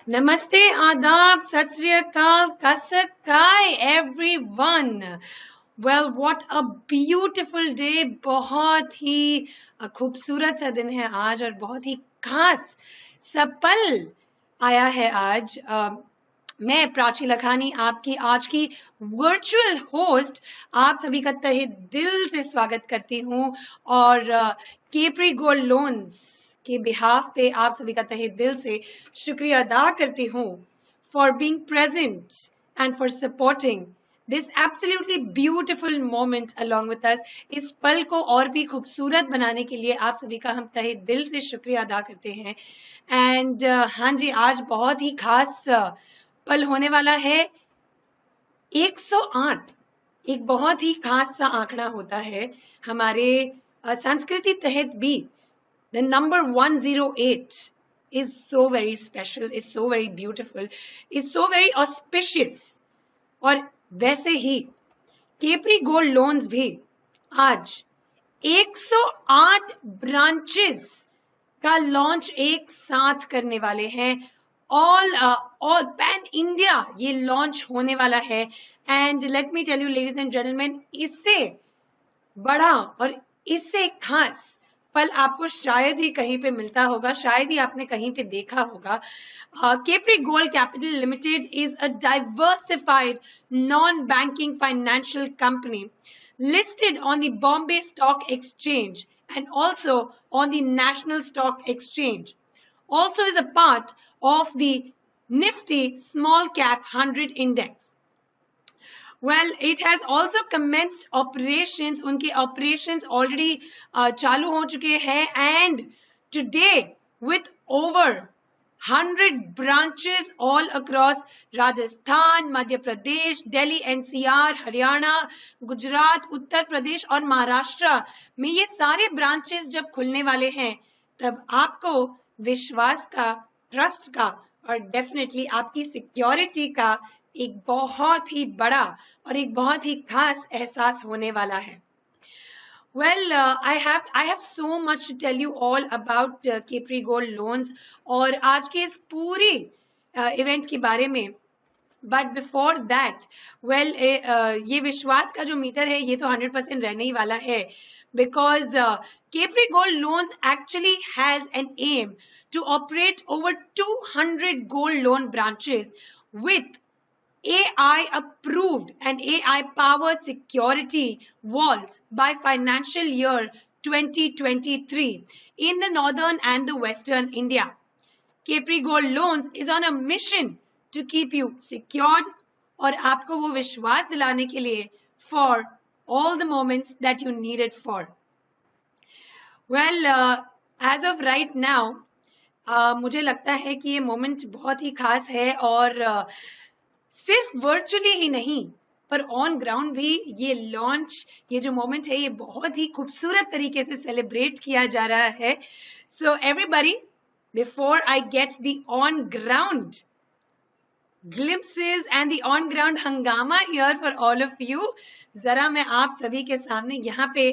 नमस्ते, आदाब, सत श्री अकाल, कसकाय everyone. Well, what a beautiful day. बहुत ही खूबसूरत सा दिन है आज और बहुत ही खास सा पल आया है आज। मैं प्राची लखानी आपकी आज की वर्चुअल होस्ट आप सभी का तहे दिल से स्वागत करती हूँ और केपरी गोल्ड लोन्स के बिहाफ पे आप सभी का तहे दिल से शुक्रिया अदा करती हूँ for being present and for supporting this absolutely beautiful moment along with us. इस पल को और भी खूबसूरत बनाने के लिए आप सभी का हम तहे दिल से शुक्रिया अदा करते हैं। एंड हाँ जी, आज बहुत ही खास पल होने वाला है। 108 एक बहुत ही खास सा आंकड़ा होता है हमारे संस्कृति तहत भी। The number 108 is so very special, is so very beautiful, is so very auspicious। और वैसे ही केपरी गोल्ड लोन्स भी आज 108 ब्रांचेस का लॉन्च एक साथ करने वाले हैं। ऑल पैन इंडिया ये लॉन्च होने वाला है। And let me tell you ladies and gentleman, इससे बड़ा और इससे खास पल आपको शायद ही कहीं पे मिलता होगा, शायद ही आपने कहीं पे देखा होगा। Capri gold capital limited is a diversified non banking financial company listed on the Bombay Stock Exchange and also on the National Stock Exchange. Also is a part of the Nifty Small Cap 100 Index. Well, it has also commenced operations. उनके operations already चालू हो चुके हैं and today with over 100 branches all across Rajasthan, Madhya Pradesh, Delhi NCR, Haryana, Gujarat, Uttar Pradesh और महाराष्ट्र में ये सारे branches जब खुलने वाले हैं तब आपको विश्वास का, ट्रस्ट का और डेफिनेटली आपकी सिक्योरिटी का एक बहुत ही बड़ा और एक बहुत ही खास एहसास होने वाला है। Well, I have so much to tell you all about Capri Gold Loans और आज के इस पूरी इवेंट के बारे में। बट बिफोर दैट, वेल, ये विश्वास का जो मीटर है ये तो 100% रहने ही वाला है because Capri Gold Loans actually has an aim to operate over 200 gold loan branches with AI approved and AI powered security walls by financial year 2023 in the northern and the western India. Capri Gold Loans is on a mission to keep you secured और आपको वो विश्वास दिलाने के लिए for all the moments that you need it for. Well, as of right now, मुझे लगता है कि ये मोमेंट बहुत ही खास है और सिर्फ वर्चुअली ही नहीं पर ऑन ग्राउंड भी ये लॉन्च, ये जो मोमेंट है ये बहुत ही खूबसूरत तरीके से सेलिब्रेट किया जा रहा है। So everybody, before I get the on ground glimpses and the on ground hangama here for all of you, जरा मैं आप सभी के सामने यहाँ पे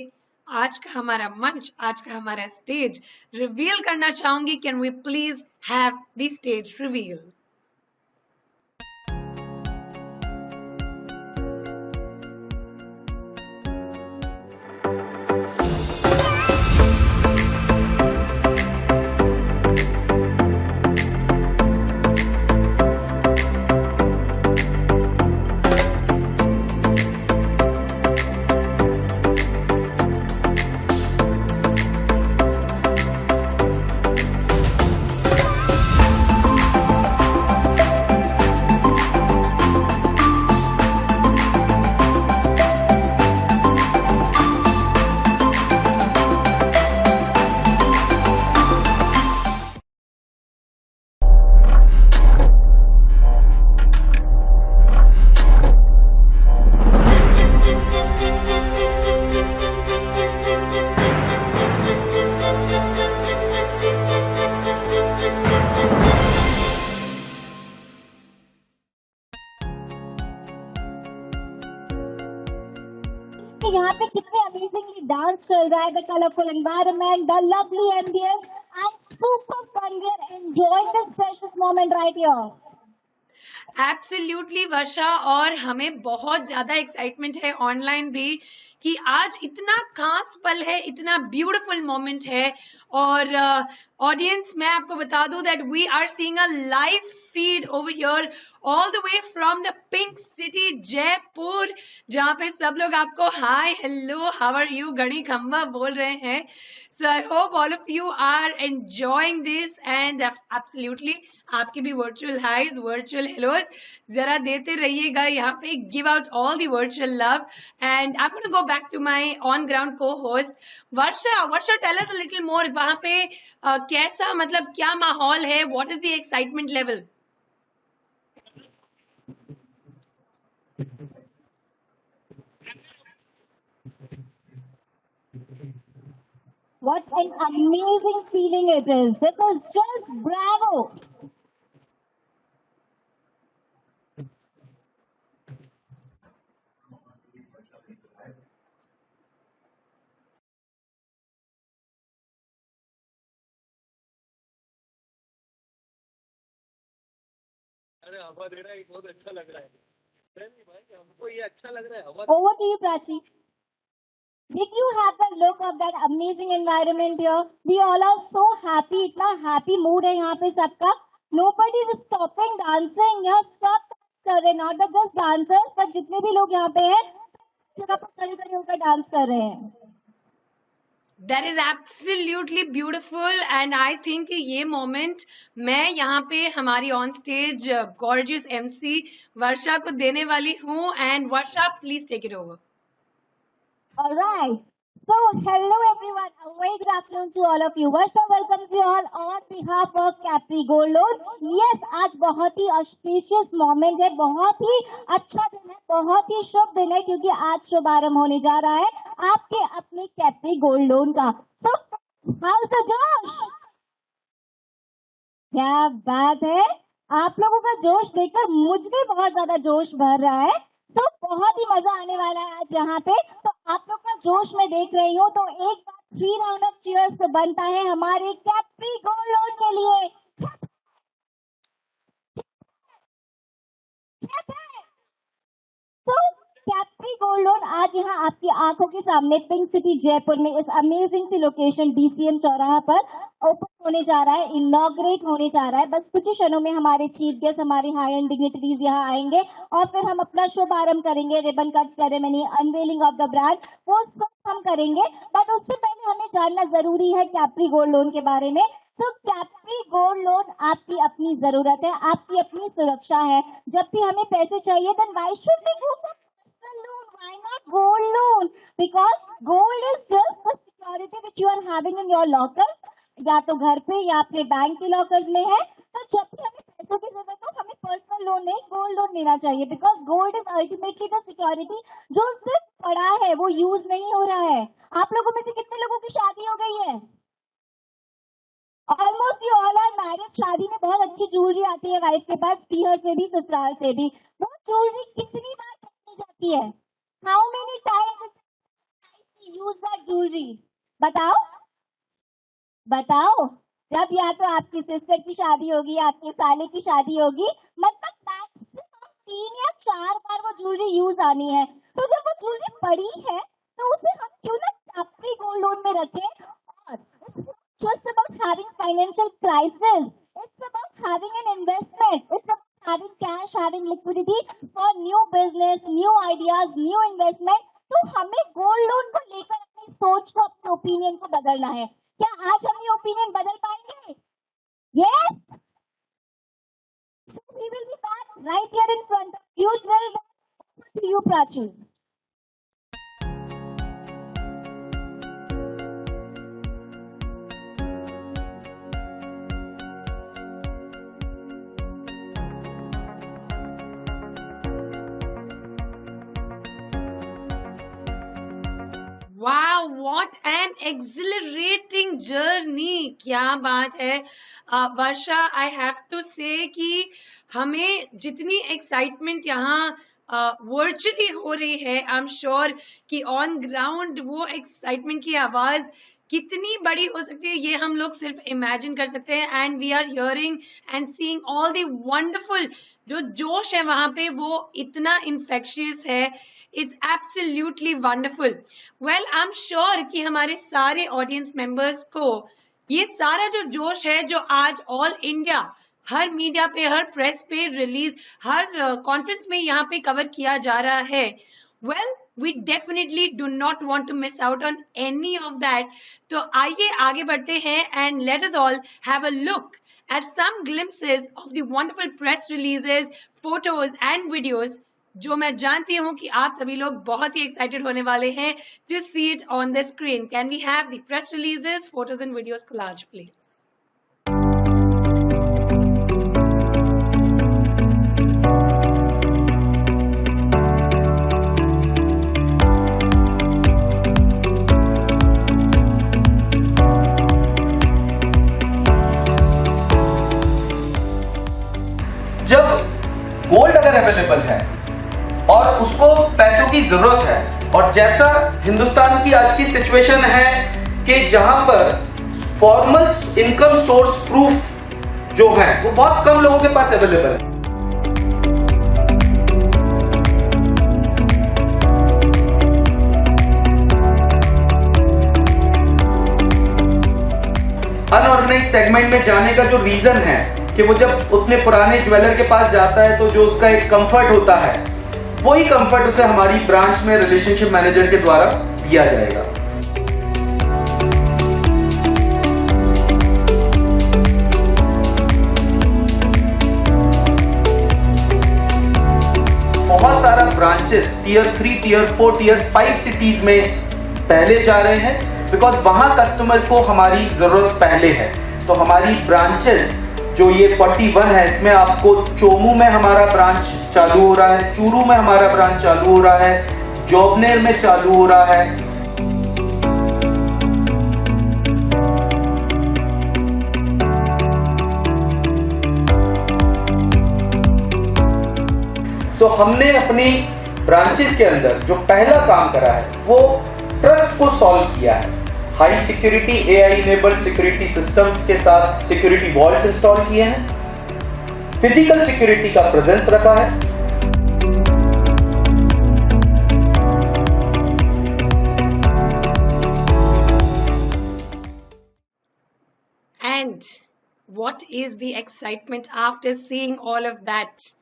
आज का हमारा मंच, आज का हमारा स्टेज रिवील करना चाहूंगी। Can we please have the stage reveal? यहाँ पे कितने अमेजिंगली डांस चल रहा है, the colourful environment, the lovely ambience and super fun. We are enjoying this precious moment right here. Absolutely Varsha, और हमें बहुत ज्यादा एक्साइटमेंट है ऑनलाइन भी कि आज इतना खास पल है, इतना ब्यूटीफुल मोमेंट है। और ऑडियंस मैं आपको बता दूं that we are seeing a live feed over here all the way from the pink city Jaipur, जहाँ पे सब लोग आपको hi hello how are you गणी खम्बा बोल रहे हैं। So I hope all of you are enjoying this and absolutely आपकी भी वर्चुअल हाइज वर्चुअल हेलोज जरा देते रहिएगा यहाँ पे। Give out all the virtual love and I want to go back to my on ground को host Varsha. Varsha tell us a little more, वहाँ पे कैसा, मतलब क्या माहौल है, what is the excitement level? What an amazing feeling it is. This is just bravo. अरे हवा दे रहा है, बहुत अच्छा लग रहा है। नहीं भाई, हमको ये अच्छा लग रहा है हवा। Over to you, Prachi. Did you have the look of that amazing environment here? We all are so happy. इतना happy mood है यहाँ पे सबका. Nobody is stopping dancing. यहाँ सब कर रहे हैं. Not just dancers, but जितने भी लोग यहाँ पे हैं, जगह पर खड़े होकर डांस कर रहे हैं. That is absolutely beautiful and I think ये मोमेंट मैं यहाँ पे हमारी on stage gorgeous MC Varsha को देने वाली हूँ। And Varsha please take it over. Alright. So, hello everyone. A very good afternoon to all of you. Varsha welcomes you all on behalf of Capri Gold Loan. Yes, आज बहुत ही auspicious moment है, बहुत ही अच्छा दिन है, बहुत ही शुभ दिन है क्योंकि आज शुभारंभ होने जा रहा है आपके अपने Capri Gold Loan का. So, how's the जोश? क्या बात है, आप लोगों का जोश देखकर मुझ में बहुत ज्यादा जोश भर रहा है. तो बहुत ही मजा आने वाला है आज यहाँ पे. तो आप लोग का जोश में देख रही हूँ, तो एक बार 3 राउंड ऑफ चीयर्स तो बनता है हमारे कैप्री गोल्ड लोन के लिए. तो कैप्री गोल्ड लोन आज यहाँ आपकी आंखों के सामने पिंक सिटी जयपुर में इस अमेजिंग सी लोकेशन डीसीएम चौराहा पर ओपन होने जा रहा है, इनॉग्रेट होने जा रहा है. बस कुछ ही क्षणों में हमारे चीफ गेस्ट, हमारे हाई एंड डिग्निटरीज यहाँ आएंगे और फिर हम अपना शुभारंभ करेंगे. Ribbon cut ceremony, unveiling of the brand, वो सब हम करेंगे. बट उससे पहले हमें जानना जरूरी है कैप्री गोल्ड लोन के बारे में. तो कैप्री गोल्ड लोन आपकी अपनी जरूरत है, आपकी अपनी सुरक्षा है. जब भी हमें पैसे चाहिए then why should we go for personal loan, why not gold loan? Because gold is just the security which you are having in your lockers, या तो घर पे या अपने बैंक के लॉकर्स में है. तो जब भी हमें पैसों की जरूरत हो, हमें पर्सनल लोन नहीं गोल्ड लोन लेना चाहिए. Because gold is ultimately the security जो सिर्फ पड़ा है, वो यूज नहीं हो रहा है. आप लोगों में से कितने लोगों की शादी हो गई है? Almost you all are married. शादी में बहुत अच्छी ज्वेलरी आती है वाइफ के पास, पीहर से भी ससुराल से भी. वो ज्वेलरी कितनी बार पहनी जाती है? How many times use that jewellery? बताओ बताओ. जब या तो आपकी सिस्टर की शादी होगी, आपके साले की शादी होगी, मतलब मैक्सिमम 3 या 4 बार वो ज्वेलरी यूज आनी है. तो जब वो ज्वेलरी पड़ी है तो उसे हम क्यों ना कैप्री गोल्ड लोन में रखें. और it's just about having financial crisis, it's about having an investment, it's about having cash, having liquidity for new business, new ideas, new investment. तो हमें गोल्ड लोन को लेकर अपनी सोच को, अपने ओपिनियन को बदलना है. क्या आज हम ये ओपिनियन बदल पाएंगे? Yes. So we will be back right here in front of you. To you, Prachi. वाह, व्हाट एन एक्सिलरेटिंग जर्नी, क्या बात है. वर्षा, आई हैव टू से कि हमें जितनी एक्साइटमेंट यहाँ वर्चुअली हो रही है, आई एम श्योर कि ऑन ग्राउंड वो एक्साइटमेंट की आवाज कितनी बड़ी हो सकती है ये हम लोग सिर्फ इमेजिन कर सकते हैं। And we are hearing and seeing all the wonderful, जो जोश है वहां पे वो इतना इन्फेक्शियस है। It's absolutely wonderful. Well I am sure कि हमारे सारे ऑडियंस मेंबर्स को ये सारा जो जोश है जो आज ऑल इंडिया हर मीडिया पे, हर प्रेस पे रिलीज, हर कॉन्फ्रेंस में यहाँ पे कवर किया जा रहा है, well we definitely do not want to miss out on any of that. तो आइए आगे बढ़ते हैं and let us all have a look at some glimpses of the wonderful press releases, photos and videos जो मैं जानती हूँ कि आप सभी लोग बहुत ही excited होने वाले हैं to see it on the screen. Can we have the press releases, photos and videos collage, please? जब गोल्ड अगर अवेलेबल है और उसको पैसों की जरूरत है, और जैसा हिंदुस्तान की आज की सिचुएशन है कि जहां पर फॉर्मल इनकम सोर्स प्रूफ जो है वो बहुत कम लोगों के पास अवेलेबल है। अनऑर्गेनाइज सेगमेंट में जाने का जो रीजन है कि वो जब उतने पुराने ज्वेलर के पास जाता है तो जो उसका एक कंफर्ट होता है, वही कंफर्ट उसे हमारी ब्रांच में रिलेशनशिप मैनेजर के द्वारा दिया जाएगा। बहुत सारा branches tier 3, tier 4, tier 5 cities में पहले जा रहे हैं बिकॉज वहां कस्टमर को हमारी जरूरत पहले है। तो हमारी ब्रांचेस जो ये 41 है, इसमें आपको चोमू में हमारा ब्रांच चालू हो रहा है, चूरू में हमारा ब्रांच चालू हो रहा है, जोबनेर में चालू हो रहा है। तो हमने अपनी ब्रांचेस के अंदर जो पहला काम करा है वो ट्रस्ट को सॉल्व किया है। High security AI enabled security systems के साथ सिक्योरिटी वॉल्स इंस्टॉल किए हैं, फिजिकल सिक्योरिटी का प्रेजेंस रखा है। And what is the excitement after seeing all of that?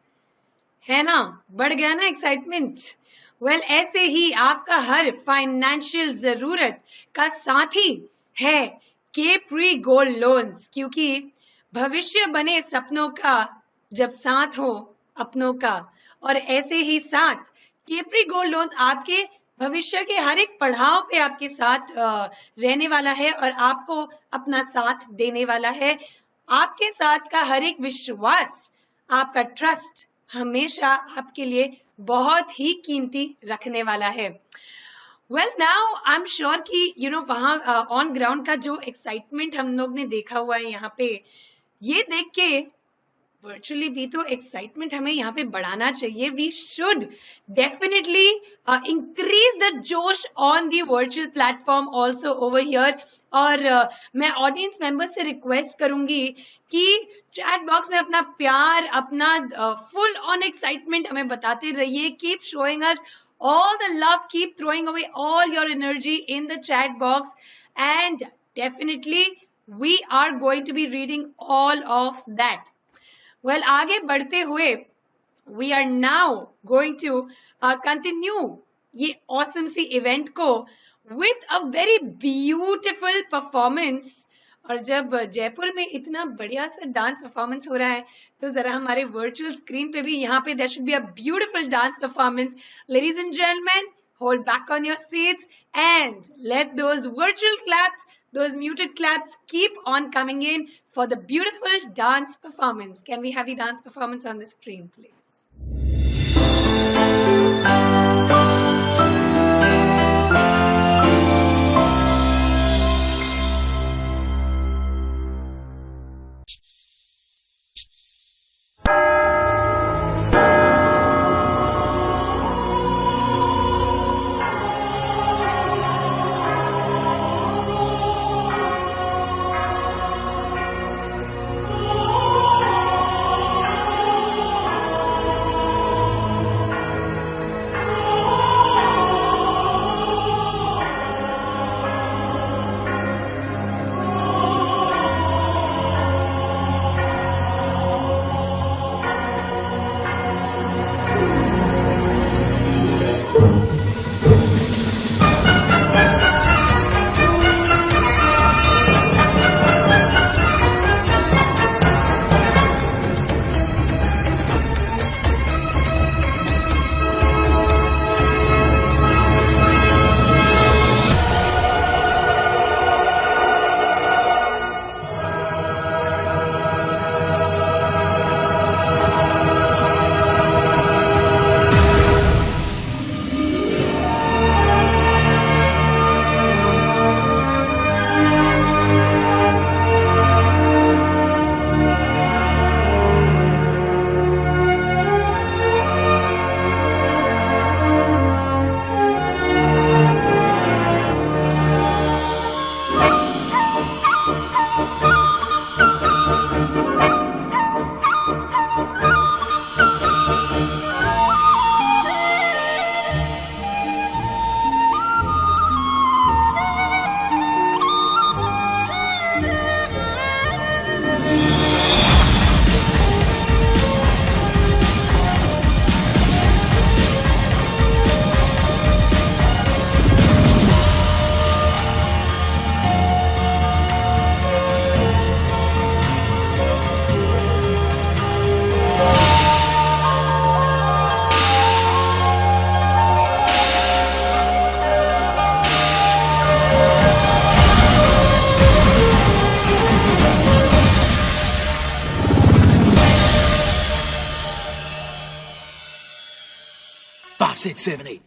है ना, बढ़ गया ना एक्साइटमेंट। वेल ऐसे ही आपका हर फाइनेंशियल जरूरत का साथी है केप्री गोल्ड लोन्स, क्योंकि भविष्य बने सपनों का जब साथ हो अपनों का। और ऐसे ही साथ केप्री गोल्ड लोन्स आपके भविष्य के हर एक पड़ाव पे आपके साथ रहने वाला है और आपको अपना साथ देने वाला है। आपके साथ का हर एक विश्वास, आपका ट्रस्ट हमेशा आपके लिए बहुत ही कीमती रखने वाला है। Well now I am sure कि वहाँ ऑन ग्राउंड का जो एक्साइटमेंट हम लोग ने देखा हुआ है यहाँ पे, ये देख के वर्चुअली भी तो एक्साइटमेंट हमें यहाँ पे बढ़ाना चाहिए। We should definitely increase the जोश on the virtual platform also over here. और मैं ऑडियंस मेंबर्स से रिक्वेस्ट करूंगी कि चैट बॉक्स में अपना प्यार, अपना फुल ऑन एक्साइटमेंट हमें बताते रहिए। Keep showing us all the love, keep throwing away all your energy in the chat box, and definitely we are going to be reading all of that. Well, आगे बढ़ते हुए we are now going to continue ये awesome सी event को with a very beautiful performance। और जब जयपुर में इतना बढ़िया सा डांस परफॉर्मेंस हो रहा है तो जरा हमारे वर्चुअल स्क्रीन पे भी यहाँ पे there should be a beautiful dance performance. Ladies and gentleman, hold back on your seats and let those virtual claps, those muted claps keep on coming in for the beautiful dance performance. Can we have the dance performance on the screen, please? 5, 6, 7, 8.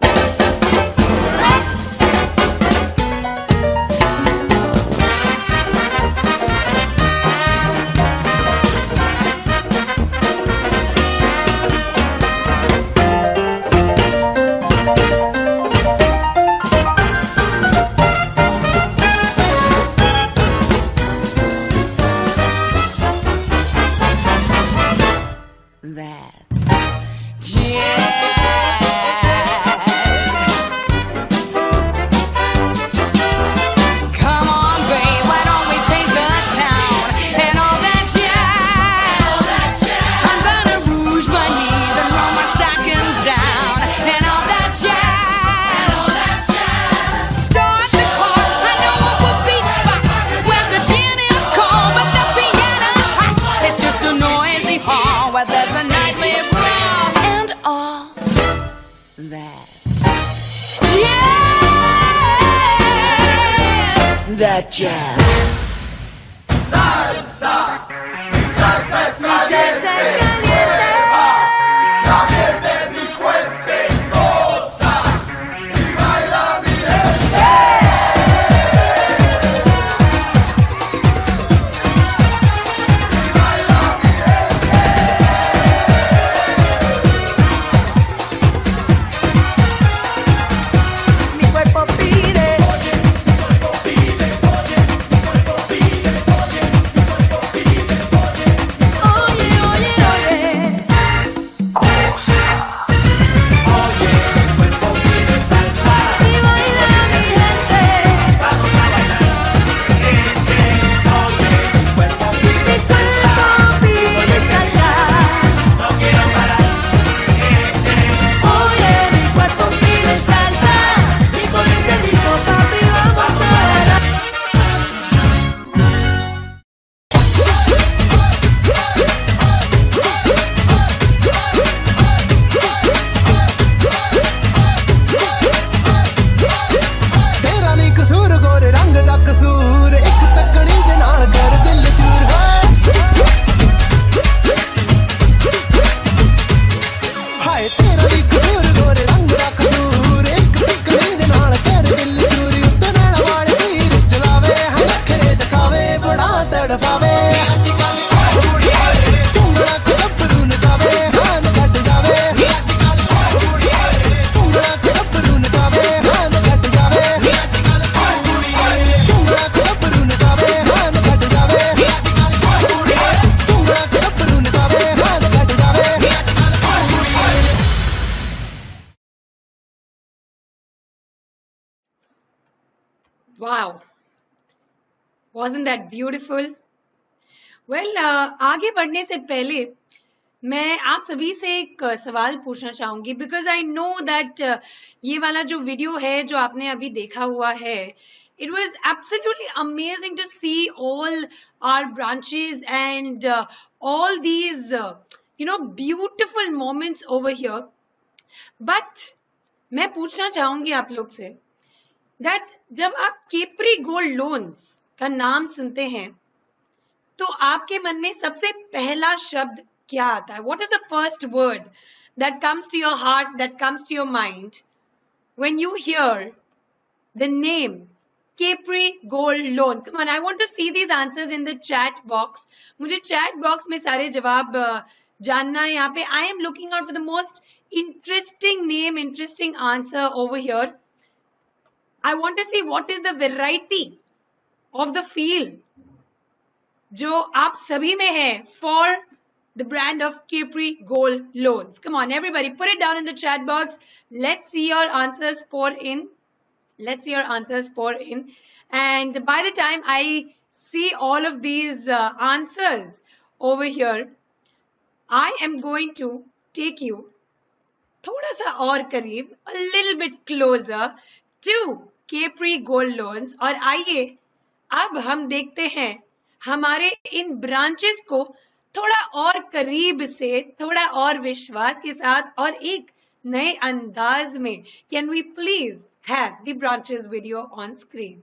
That jazz. Come on, babe, why don't we paint the town and all that jazz? I'm gonna rouge my knees and roll my stockings down and all that jazz. Start the car, I know a whoopee spot where the gin is cold but the piano's hot. It's just a noisy hall where there's a nightly brawl and all that. Yeah, that jazz. Salsa es caliente. Mi cuerpo pide. Oye, oye, oye. Y baila mi gente. Mi cuerpo pide salsa. Oye, mi cuerpo pide salsa. Y con este ritmo, papi, vamos a bailar. तेरा नहीं कसूर गोरे रंग दा कसूर एक तकड़ी दे नाल कर दिल चूर हाय तेरा नहीं कसूर गोरे रंग दा कसूर एक तकड़ी दे नाल कर दिल चूर उत्ते नाल वाले तीर चलावे है नखरे दिखावे बड़ा तड़फावे तुंगड़ा को गब्बरू नचावे हान कट जावे तुंगड़ा को गब्बरू नचावे हान कट जावे तुंगड़ा को गब्बरू नचावे हान कट जावे तुंगड़ा को गब्बरू नचावे हान कट जावे Wow, wasn't that beautiful? Well, आगे बढ़ने से पहले मैं आप सभी से एक सवाल पूछना चाहूंगी बिकॉज आई नो दैट ये वाला जो वीडियो है जो आपने अभी देखा हुआ है, it was absolutely amazing to see all our branches and all these beautiful moments over here. But मैं पूछना चाहूंगी आप लोग से that जब आप केपरी गोल्ड लोन्स का नाम सुनते हैं तो आपके मन में सबसे पहला शब्द क्या आता है? What is the first word that comes to your heart, that comes to your mind when you hear the name Capri Gold Loan? Come on, I want to see these answers in the chat box. मुझे chat box में सारे जवाब जानना है यहाँ पे. I am looking out for the most interesting name, interesting answer over here. I want to see what is the variety of the feel जो आप सभी में है for the brand of Capri Gold Loans. Come on, everybody, put it down in the chat box. Let's see your answers pour in. Let's see your answers pour in. And by the time I see all of these answers over here, I am going to take you थोड़ा सा और करीब, a little bit closer to Capri Gold Loans. और आइए अब हम देखते हैं हमारे इन ब्रांचेस को थोड़ा और करीब से, थोड़ा और विश्वास के साथ और एक नए अंदाज में. Can we please have the branches video on screen?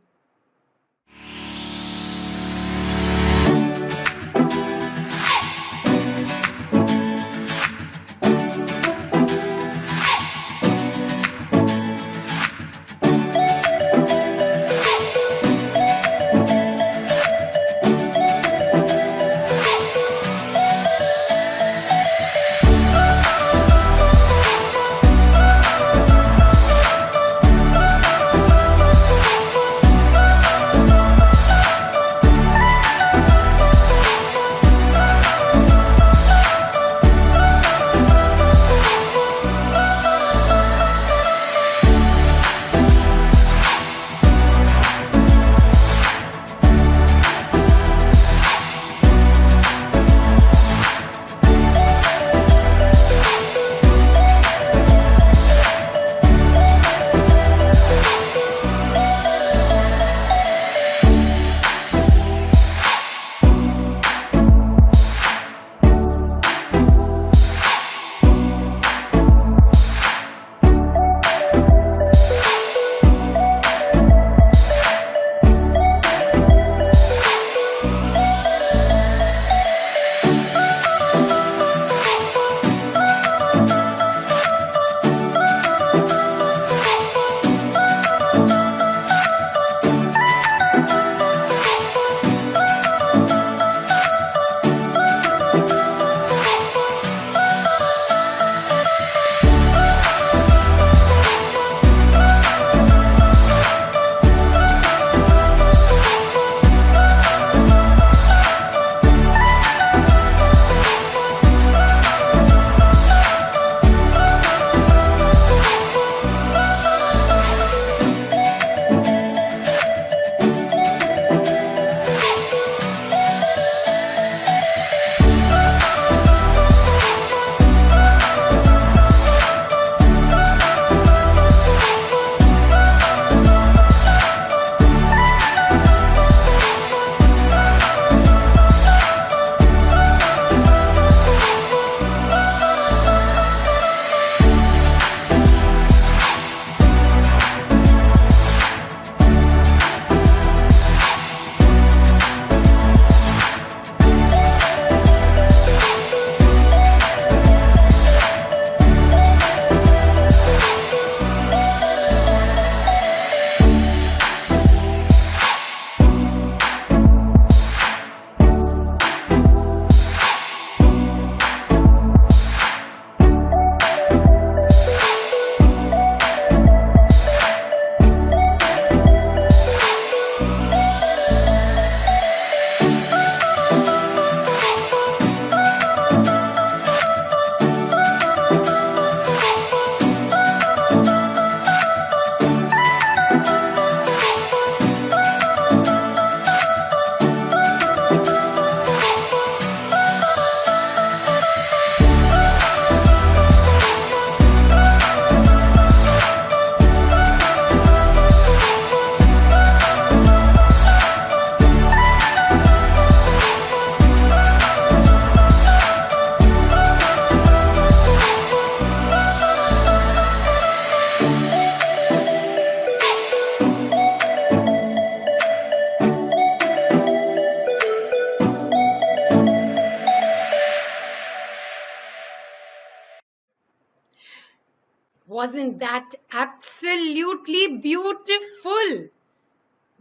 Wasn't that absolutely beautiful?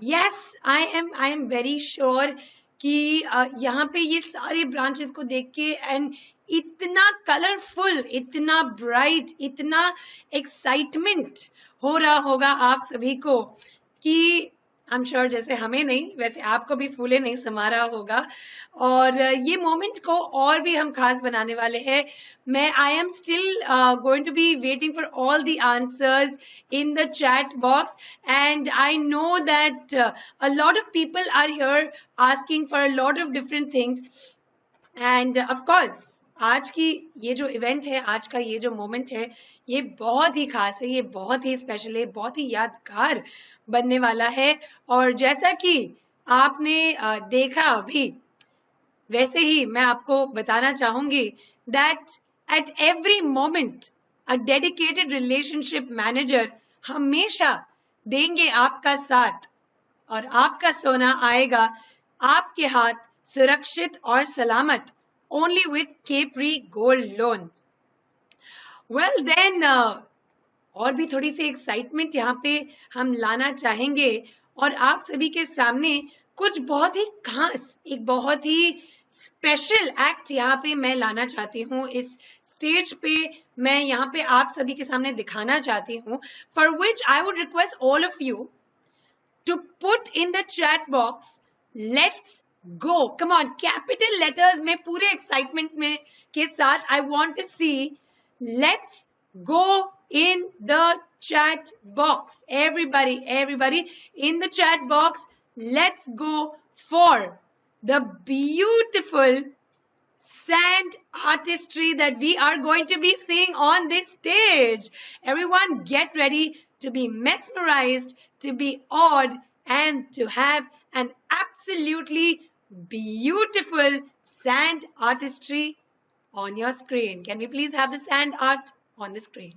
Yes, I am very sure कि यहाँ पे ये सारे ब्रांचेस को देख के एंड इतना कलरफुल, इतना ब्राइट, इतना एक्साइटमेंट हो रहा होगा आप सभी को कि आई एम श्योर जैसे हमें नहीं वैसे आपको भी फूले नहीं समा रहा होगा। और ये मोमेंट को और भी हम खास बनाने वाले हैं। मैं I am still going to be waiting for all the answers in the chat box, and I know that a lot of people are here asking for a lot of different things, and of course आज की ये जो event है, आज का ये जो moment है, ये बहुत ही खास है, ये बहुत ही स्पेशल है, बहुत ही यादगार बनने वाला है। और जैसा कि आपने देखा अभी, वैसे ही मैं आपको बताना चाहूंगी that at every moment a dedicated relationship manager हमेशा देंगे आपका साथ और आपका सोना आएगा आपके हाथ सुरक्षित और सलामत only with Capri Gold Loans. Well then, और भी थोड़ी सी एक्साइटमेंट यहाँ पे हम लाना चाहेंगे और आप सभी के सामने कुछ बहुत ही खास, एक बहुत ही स्पेशल एक्ट यहाँ पे मैं लाना चाहती हूँ, इस स्टेज पे मैं यहाँ पे आप सभी के सामने दिखाना चाहती हूँ, for which I would request all of you to put in the chat box let's go. Come on, capital letters में पूरे एक्साइटमेंट में के साथ I want to see let's go in the chat box. Everybody in the chat box, let's go for the beautiful sand artistry that we are going to be seeing on this stage. Everyone get ready to be mesmerized, to be awed, and to have an absolutely beautiful sand artistry on your screen. Can we please have the sand art on the screen?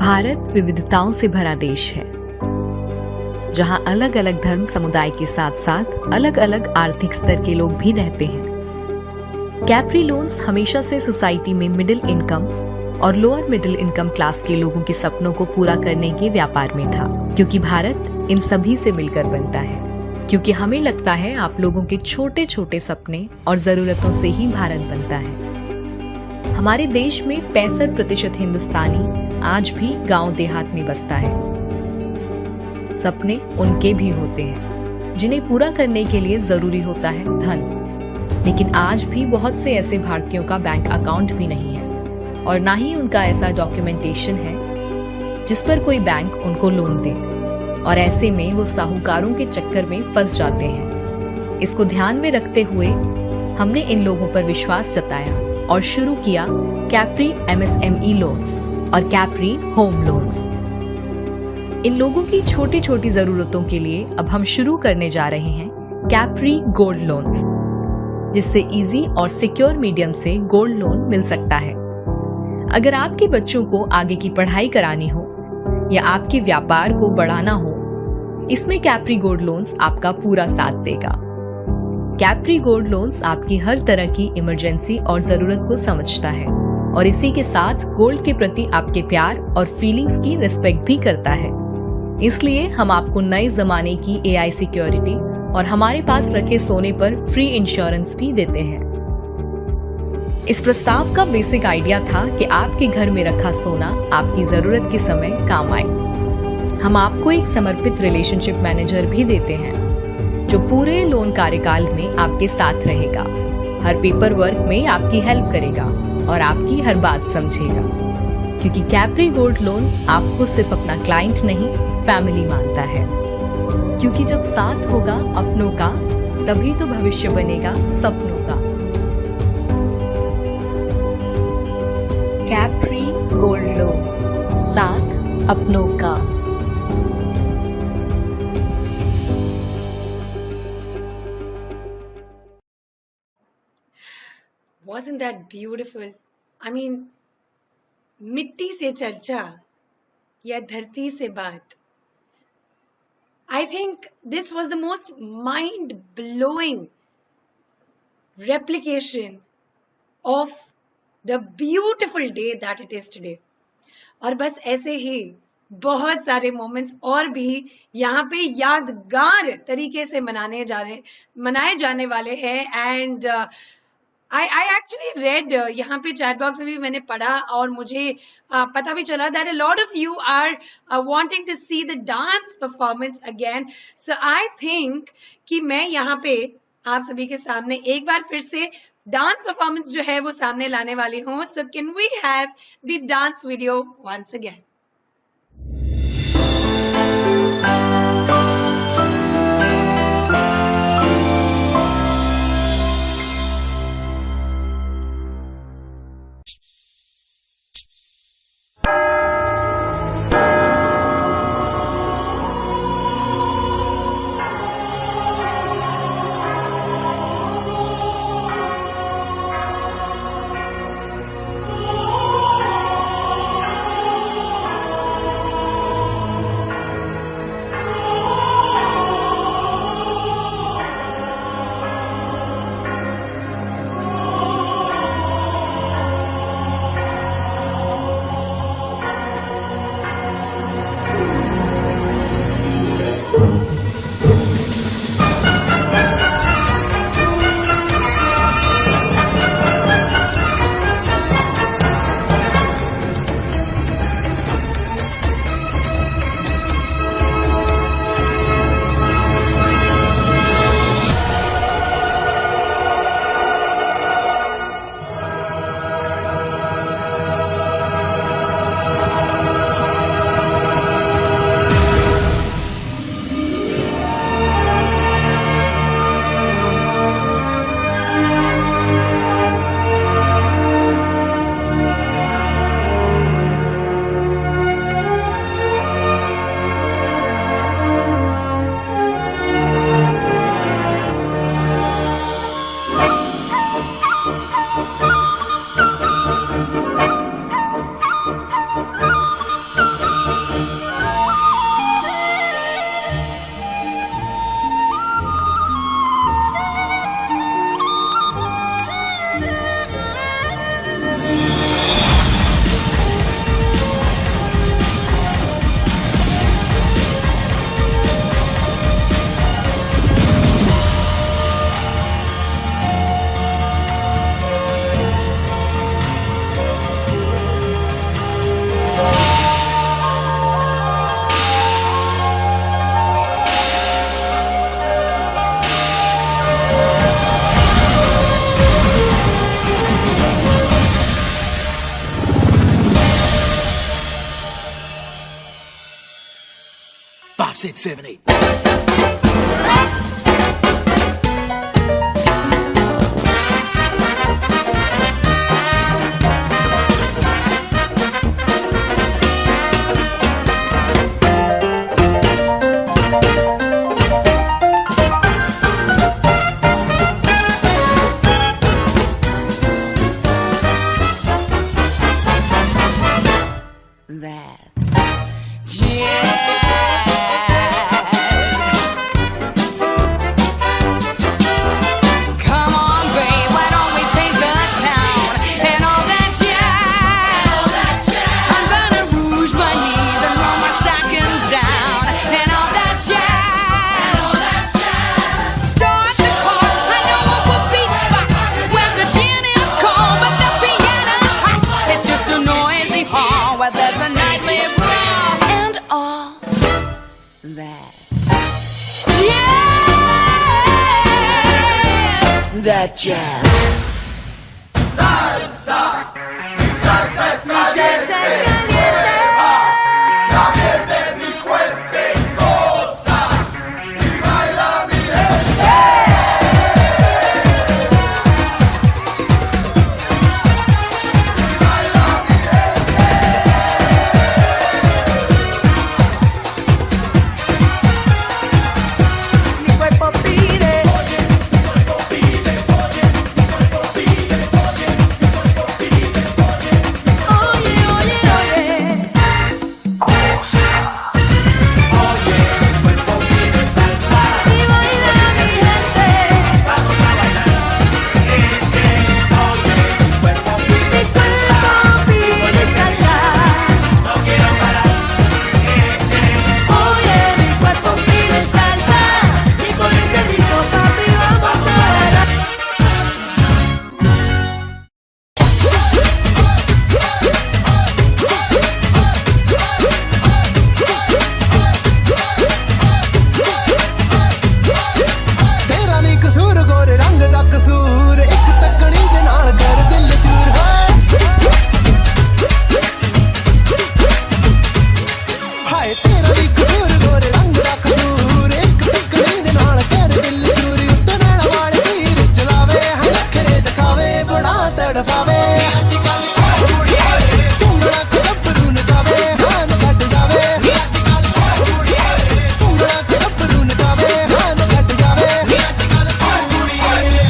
Bharat विविधताओं से भरा देश है, जहां अलग अलग धर्म समुदाय के साथ साथ अलग अलग आर्थिक स्तर के लोग भी रहते हैं। कैप्री लोन्स हमेशा से सोसाइटी में मिडिल इनकम और लोअर मिडिल इनकम क्लास के लोगों के सपनों को पूरा करने के व्यापार में था, क्योंकि भारत इन सभी से मिलकर बनता है। क्योंकि हमें लगता है आप लोगों के छोटे छोटे सपने और जरूरतों से ही भारत बनता है। हमारे देश में 65% हिंदुस्तानी आज भी गांव देहात में बसता है। सपने उनके भी होते हैं जिन्हें पूरा करने के लिए जरूरी होता है धन, लेकिन आज भी बहुत से ऐसे भारतीयों का बैंक अकाउंट भी नहीं है और ना ही उनका ऐसा डॉक्यूमेंटेशन है जिस पर कोई बैंक उनको लोन दे, और ऐसे में वो साहूकारों के चक्कर में फंस जाते हैं। इसको ध्यान में रखते हुए हमने इन लोगों पर विश्वास जताया और शुरू किया कैप्री MSME लोन्स और कैप्री होम लोन्स। इन लोगों की छोटी छोटी जरूरतों के लिए अब हम शुरू करने जा रहे हैं कैप्री गोल्ड लोन्स, जिससे इजी और सिक्योर मीडियम से गोल्ड लोन मिल सकता है। अगर आपके बच्चों को आगे की पढ़ाई करानी हो या आपके व्यापार को बढ़ाना हो, इसमें कैप्री गोल्ड लोन्स आपका पूरा साथ देगा। कैप्री गोल्ड लोन्स आपकी हर तरह की इमरजेंसी और जरूरत को समझता है और इसी के साथ गोल्ड के प्रति आपके प्यार और फीलिंग्स की रिस्पेक्ट भी करता है। इसलिए हम आपको नए जमाने की AI सिक्योरिटी और हमारे पास रखे सोने पर फ्री इंश्योरेंस भी देते हैं। इस प्रस्ताव का बेसिक आइडिया था कि आपके घर में रखा सोना आपकी जरूरत के समय काम आए। हम आपको एक समर्पित रिलेशनशिप मैनेजर भी देते हैं जो पूरे लोन कार्यकाल में आपके साथ रहेगा, हर पेपर वर्क में आपकी हेल्प करेगा और आपकी हर बात समझेगा। क्योंकि कैप्री गोल्ड लोन आपको सिर्फ अपना क्लाइंट नहीं, फैमिली मानता है। क्योंकि जब साथ होगा अपनों का, तभी तो भविष्य बनेगा सपनों का। कैप्री गोल्ड लोन्स, साथ अपनों का। Wasn't that beautiful? I mean, मिट्टी से चर्चा या धरती से बात. I think this was the most mind-blowing replication of the beautiful day that it is today. और बस ऐसे ही बहुत सारे मोमेंट्स और भी यहाँ पे यादगार तरीके से मनाए जाने वाले हैं. एंड I actually read यहाँ पे चैट बॉक्स में भी मैंने पढ़ा और मुझे पता भी चला that a lot of you are wanting to see the dance performance again. So I think कि मैं यहाँ पे आप सभी के सामने एक बार फिर से डांस परफॉर्मेंस जो है वो सामने लाने वाली हूँ. So can we have the dance video once again? Five, six, seven, eight. That jazz. Come on, babe, why don't we paint the town and all that jazz? I'm gonna rouge my knees and roll my stockings down and all that jazz. Start the car, I know a whoopee spot where the gin is cold but the piano's hot. It's just a noisy hall where there's a nightly brawl and all that. Yeah, that jazz. Salsa caliente. Mi cuerpo pide. दफावे घूंगड़ा के गबरू नचावे हान cut जावे घूंगड़ा के गबरू नचावे हान cut जावे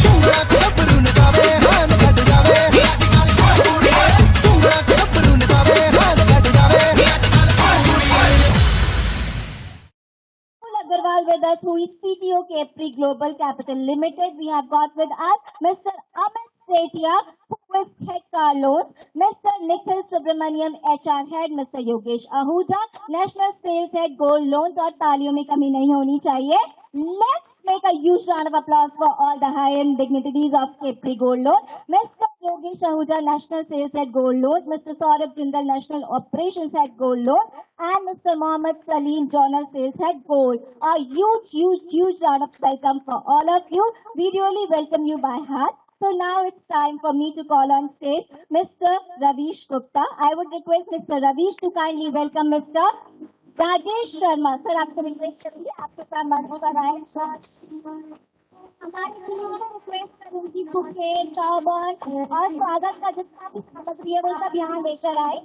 घूंगड़ा के गबरू नचावे हान कट जावे घूंगड़ा के गबरू नचावे हान कट जावे Agarwal with us, who is CTO Capri Global Capital Limited. We have got with us Mr. Amit Setia, who is Head Car Loans, Mr. Nikhil Subramaniam, HR Head, Mr. Yogesh Ahuja, National Sales Head, Gold Loans. और तालियों में कमी नहीं होनी चाहिए. Let's make a huge round of applause for all the high-end dignitaries of Capri Gold Loan. Mr. Yogesh Ahuja, National Sales Head, Gold Loans, Mr. Saurabh Jindal, National Operations Head, Gold Loans, and Mr. Mohammed Salim, Journal Sales Head, Gold. A huge round of welcome for all of you. We really welcome you by heart. So now it's time for me to call on stage Mr. Ravish Gupta. I would request Mr. Ravish to kindly welcome Mr. Rajesh Sharma. Sir आपको request करेंगे आपके साथ मंच पर आए. हमारी team को request करूंगी बुके टर्बन और स्वागत का जितना भी सामग्री है वो सब यहाँ लेकर आए.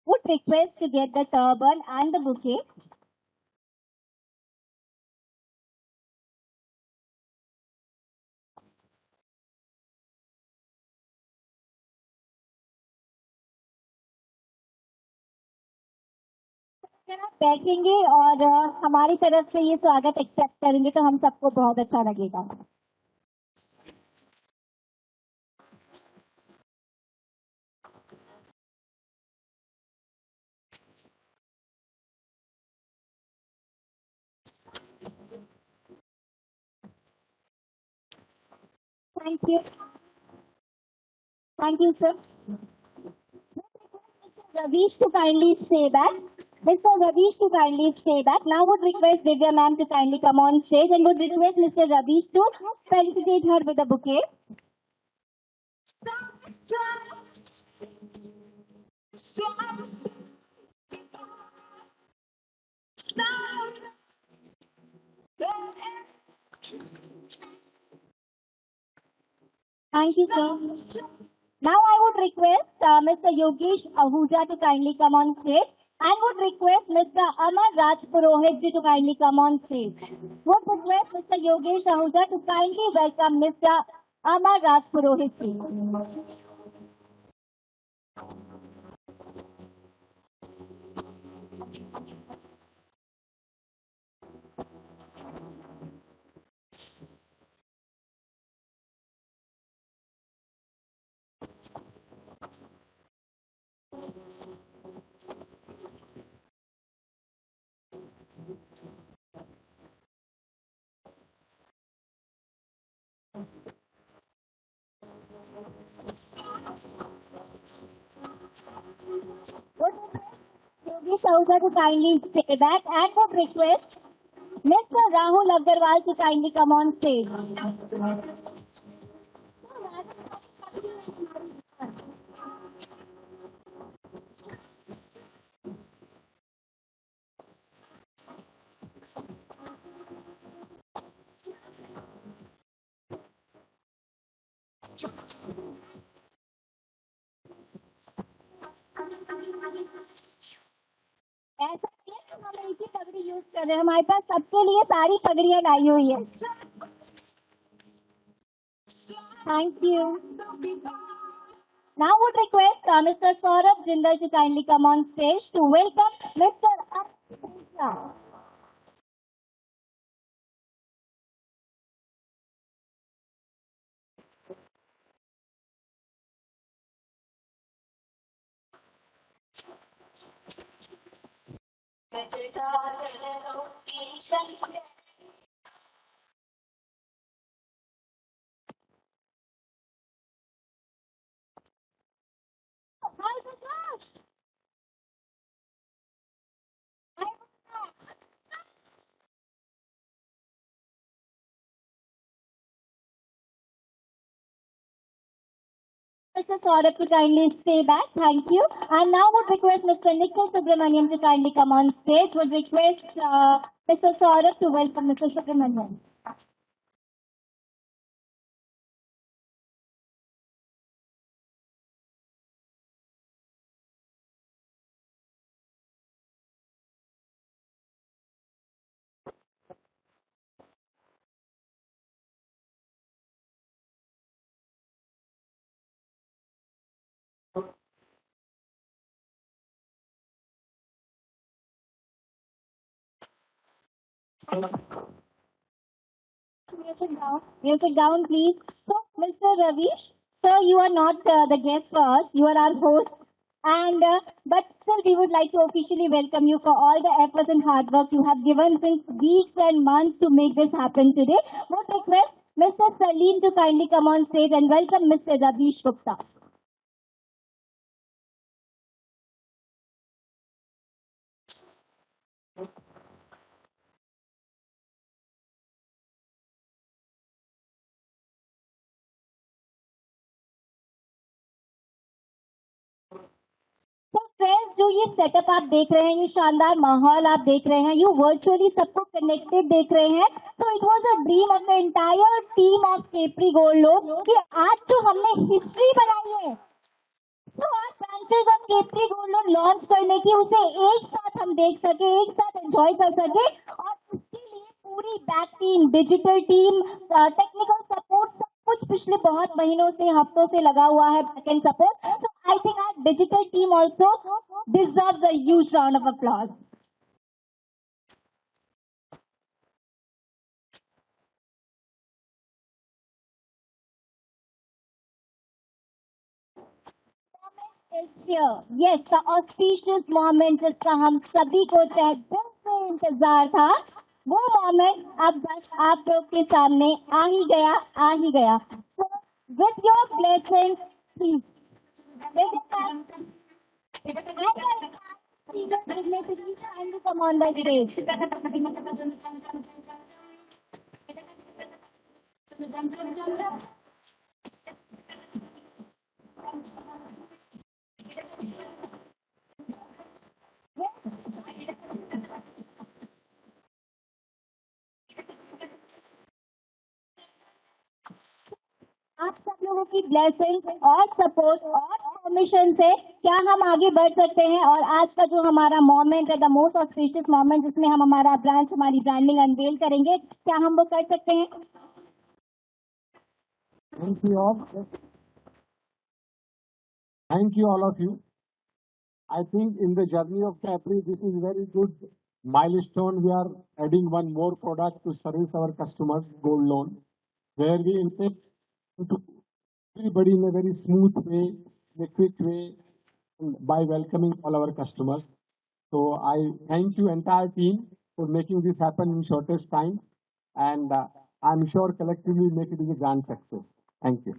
Would request to get the turban and the bouquet. अगर आप बैठेंगे और हमारी तरफ से ये स्वागत एक्सेप्ट करेंगे तो हम सबको बहुत अच्छा लगेगा. Thank you. Thank you, sir. Mr. Ravish to kindly stay back. Mr. Ravish to kindly stay back. Now would request Divya ma'am to kindly come on stage and would request Mr. Ravish to felicitate her with a bouquet. Thank you, sir. Now I would request Mr. Yogesh Ahuja to kindly come on stage and would request Mr. Amar Raj Purohit ji to kindly come on stage. Would request Mr. Yogesh Ahuja to kindly welcome Mr. Amar Raj Purohit ji. Would Yogesh Ahuja to kindly stay back and would request Mr. Rahul Agarwal to kindly come on stage. ऐसा नहीं है कि हम एक ही पगड़ी use कर रहे हैं, हमारे पास सबके लिए सारी पगड़ियां लाई हुई है. Thank you. Now would request Mr. Saurabh Jindal to kindly come on stage to welcome Mr. Ahuja. Mr. Saurabh to kindly stay back. Thank you. And now would request Mr. Nikhil Subramaniam to kindly come on stage. Would request Mr. Saurabh to welcome Mr. Subramaniam. Music down, please. So, Mr. Ravish, sir, you are not the guest for us. You are our host. And but still, we would like to officially welcome you for all the efforts and hard work you have given since weeks and months to make this happen today. Would request Mr. Salim to kindly come on stage and welcome Mr. Ravish Gupta. तो friends जो ये setup आप देख रहे हैं, ये शानदार माहौल आप देख रहे हैं, यू वर्चुअली सबको कनेक्टेड देख रहे हैं. So it was a dream of the entire team of capri gold loan कि आज जो हमने हिस्ट्री बनाई है, तो आज branches of capri gold loan launch करने की, उसे एक साथ हम देख सके, एक साथ एंजॉय कर सके. और उसके लिए पूरी back team, digital team, technical support, सब कुछ पिछले बहुत महीनों से, हफ्तों से लगा हुआ है, back end support. So I think our digital team also deserves a huge round of applause. is here. Yes, the auspicious moment जिसका हम सभी को तहे दिल से इंतजार था, वो मोमेंट अब बस आप लोग के सामने आ ही गया, आ ही गया. So, with your blessings, please. Kindly come on the stage. आप सब लोगों की ब्लेसिंग और सपोर्ट और परमिशन से क्या हम आगे बढ़ सकते हैं. और आज का जो हमारा मोमेंट है, द मोस्ट ऑस्पिशियस मोमेंट, जिसमें हम हमारा ब्रांच, हमारी ब्रांडिंग अनवेल करेंगे, क्या हम वो कर सकते हैं? Thank you all. Thank you all of you. I think in the journey of Capri, this is very good milestone. We are adding one more product to service our customers, gold loan, where we intend to everybody in a very smooth way, in a quick way, and by welcoming all our customers. So I thank you entire team for making this happen in shortest time, and I'm sure collectively make it a grand success. Thank you.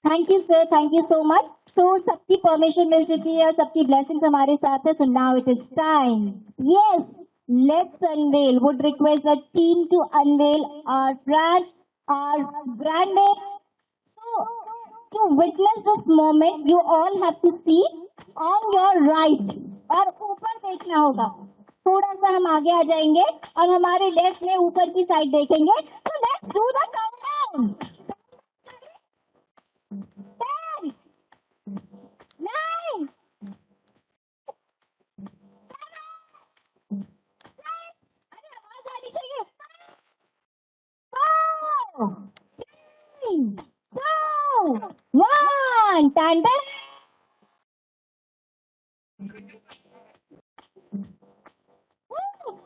Thank you sir, thank you so much. So सबकी permission मिल चुकी है, सबकी blessings हमारे साथ है. So now it is time. Yes, let's unveil. Would request the team to unveil our branch, our branding. So to witness this moment, you all have to see on your right, और ऊपर देखना होगा. थोड़ा सा हम आगे आ जाएंगे और हमारे लेफ्ट में ऊपर की साइड देखेंगे. So let's do the countdown. 10, 9, 7, 6, अरे आवाज आनी चाहिए. 4, 3, 2, 1. Time.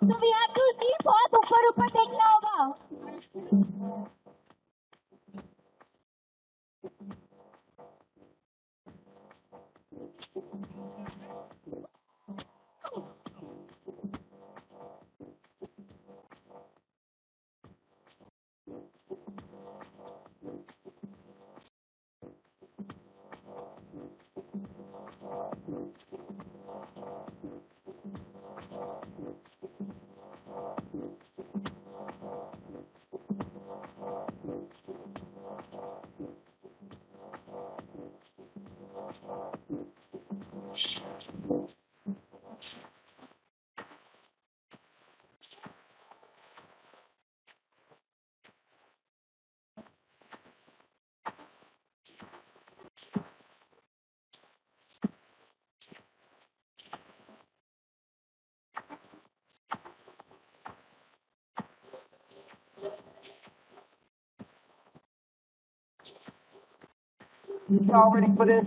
So we have to see, बहुत ऊपर ऊपर देखना होगा. Y'all ready for this?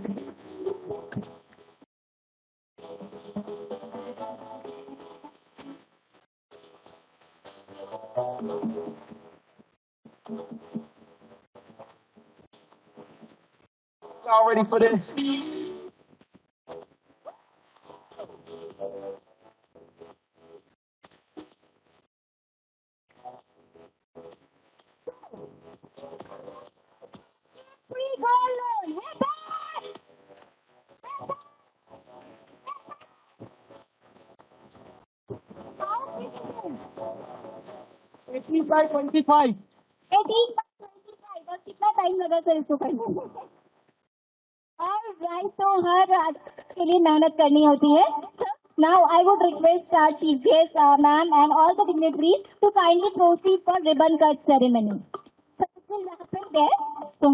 Y'all ready for this? Free gold loan. Hit that! 18 by 25. 18/25 और कितना टाइम लगा सर इसको करने में? और राइट तो हर के लिए मेहनत करनी होती है. Now I would request our chief guest, ma'am, and all the dignitaries to kindly proceed for ribbon cut ceremony. So it will happen there. So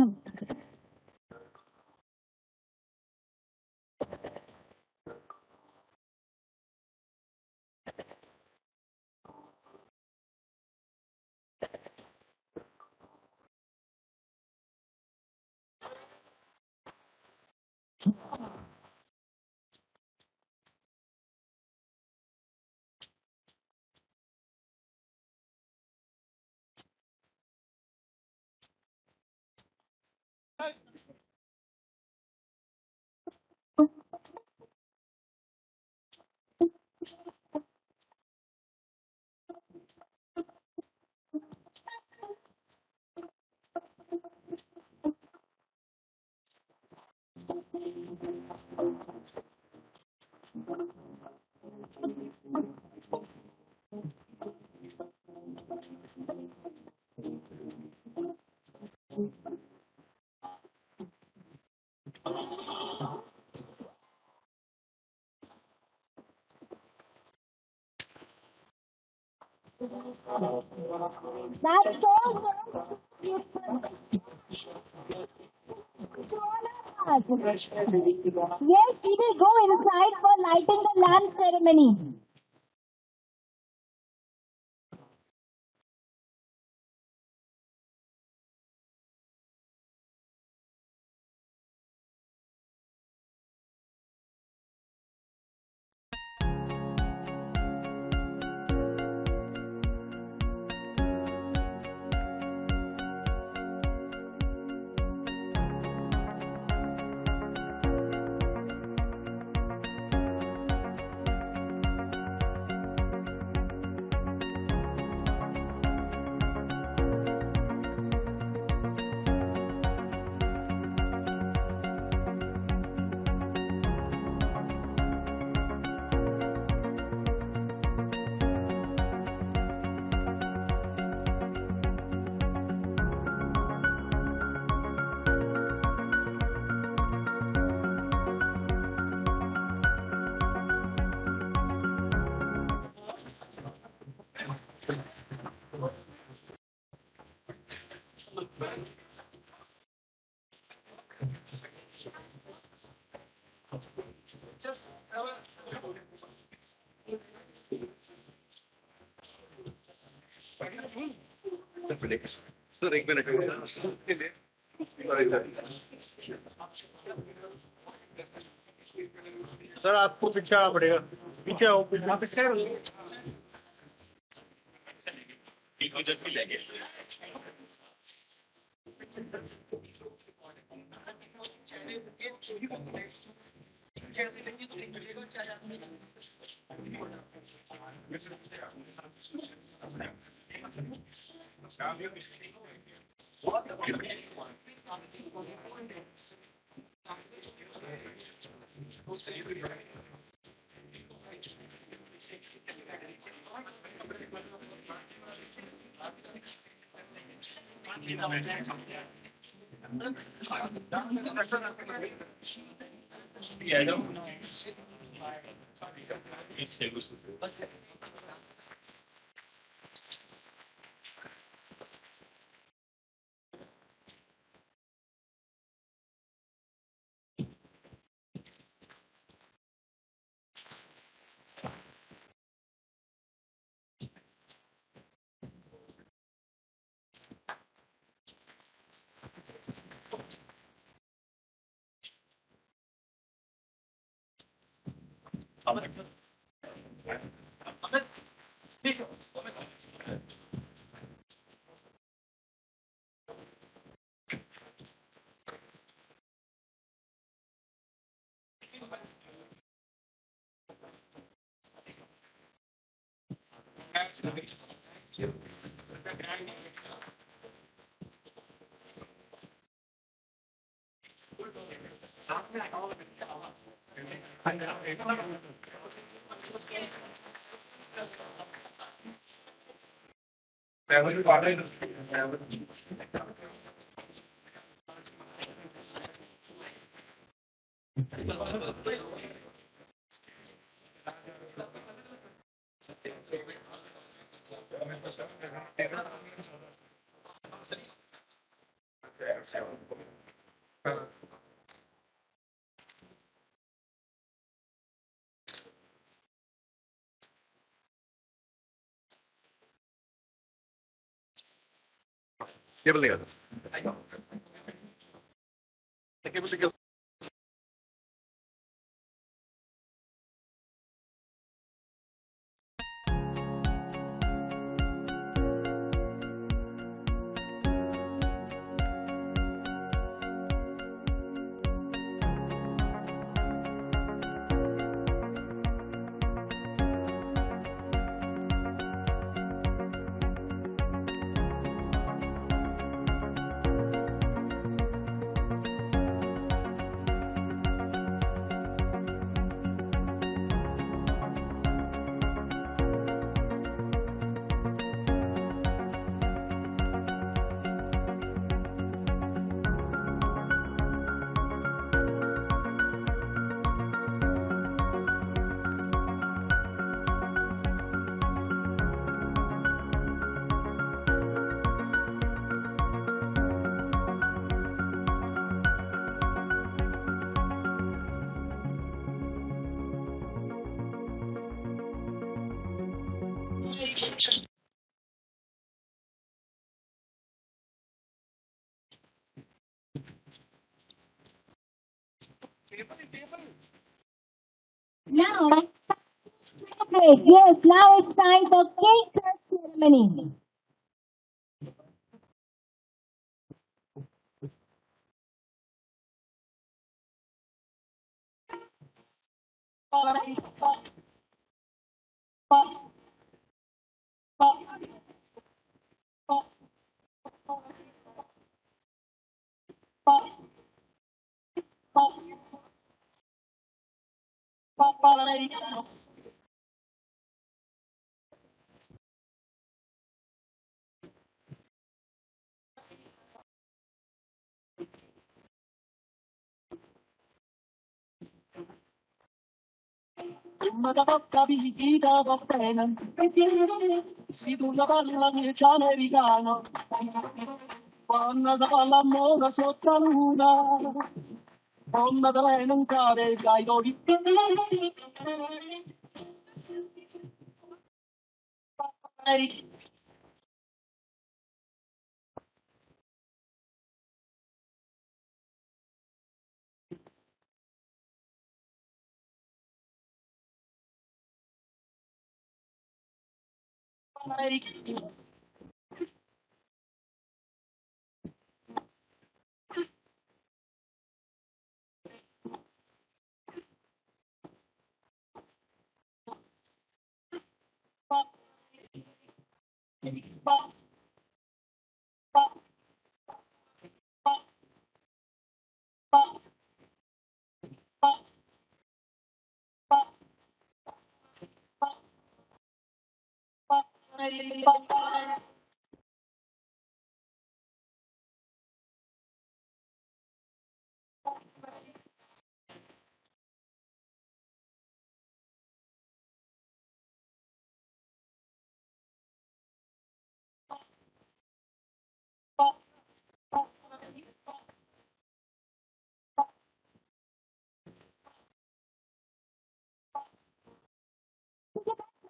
that's all. Yes, we will go inside for lighting the lamp ceremony. Sir एक minute sir आपको पीछे आना पड़ेगा पीछे आओ वहाँ पे sir Now, yes, now it's time for cake cut ceremony. Una capita va bene, si tu la parla invece americano, quando si parla amore sotto la luna, quando te lei non cade dai dodi.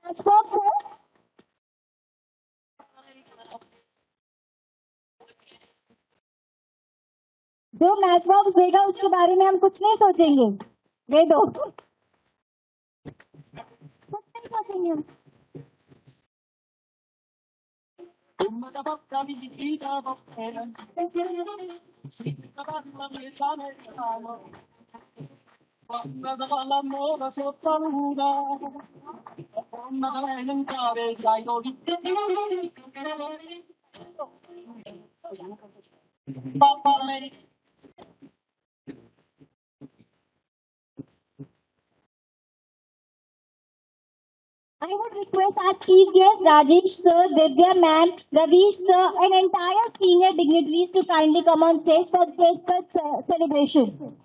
Matchbox है? जो match box देगा उसके बारे में हम कुछ नहीं सोचेंगे, दे दो। continue. L'amore sotto luna, donna elencare dai doni. Papa America. I would request our chief guest, Rajesh sir, Divya ma'am, Ravish sir, and entire senior dignitaries to kindly come on stage for cake cut celebration.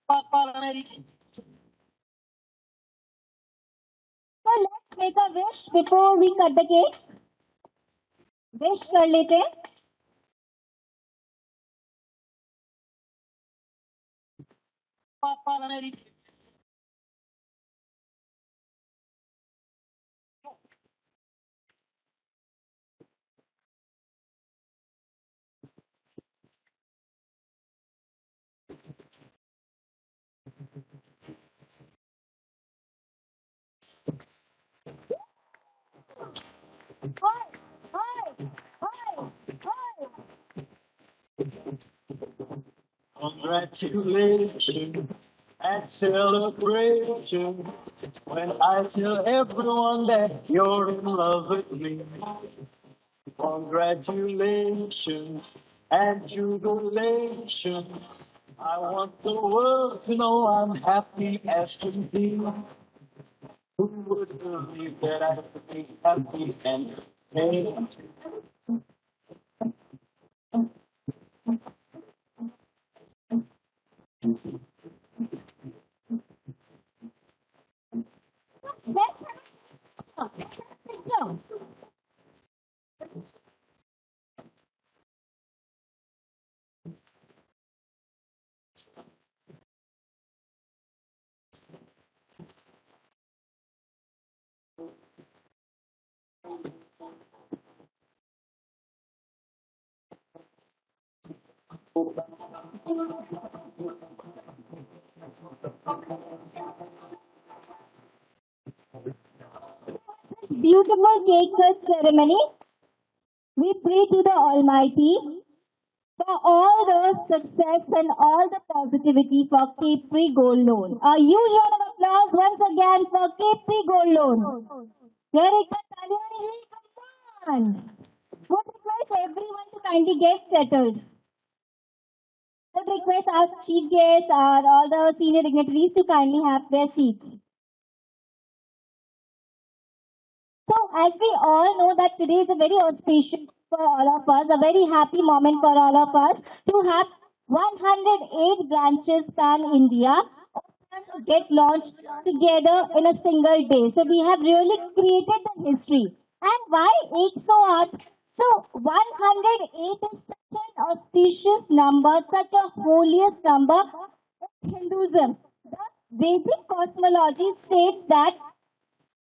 Papa America. So let's make a wish before we cut the cake. Wish कर लेते हैं. Papa America. Congratulations and celebration when I tell everyone that you're in love with me. Congratulations and jubilation. I want the world to know I'm happy as can be. Who would believe that I could be happy and happy? Beautiful cake cut ceremony. We pray to the Almighty for all the success and all the positivity for Capri Gold Loan. A huge round of applause once again for Capri Gold Loan. Very good, Taliani, come on. Would request everyone to kindly get settled. Would request our chief guests, all the senior dignitaries to kindly have their seats. So, as we all know that today is a very auspicious for all of us, a very happy moment for all of us to have 108 branches pan-India to get launched together in a single day. So, we have really created the history. And why 108? So, 108 is such an auspicious number, such a holiest number in Hinduism. The Vedic cosmology states that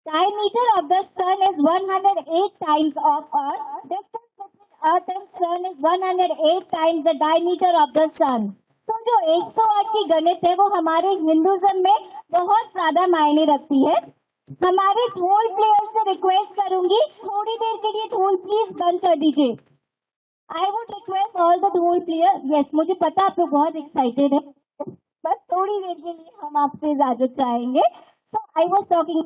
diameter of the sun is 108 times of Earth. Distance between Earth and sun is 108 times the diameter of the sun. तो जो 108 की गणित है वो हमारे Hinduism में बहुत ज्यादा मायने रखती है. हमारे ढोल प्लेयर से रिक्वेस्ट करूंगी थोड़ी देर के लिए ढोल प्लीज बंद कर दीजिए. आई वुड रिक्वेस्ट ऑल द ढोल प्लेयर. यस, मुझे पता आप लोग बहुत एक्साइटेड है, बस थोड़ी देर के लिए हम आपसे इजाजत चाहेंगे. सो आई वाज टॉकिंग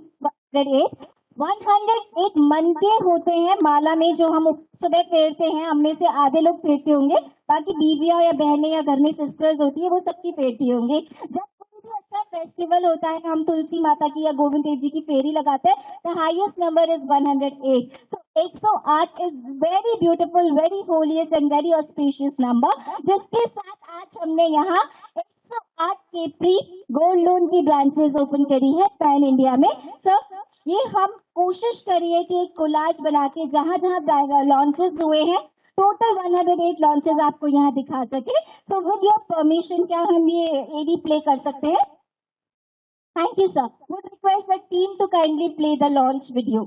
108 मनके होते हैं माला में जो हम सुबह फेरते हैं. हम में से आधे लोग फेरते होंगे, बाकी बीवियां या बहनें या घर में सिस्टर्स होती है वो सबकी फेरती होंगी. जब कोई भी अच्छा फेस्टिवल होता है हम तुलसी माता की या गोविंद देव जी की फेरी लगाते हैं. The highest number is 108. So 108 is very beautiful, very holiest and very auspicious number, जिसके साथ आज हमने यहाँ 108 केप्री गोल्ड लोन की ब्रांचेस ओपन करी है पैन इंडिया में. सर, ये हम कोशिश करिए कि एक कोलाज बना के जहां जहां लॉन्चेस हुए हैं टोटल 108 लॉन्चेस आपको यहाँ दिखा सके. सो विद योर परमिशन क्या हम ये एडी प्ले कर सकते हैं? Thank you sir. Would request the team to kindly play the launch video.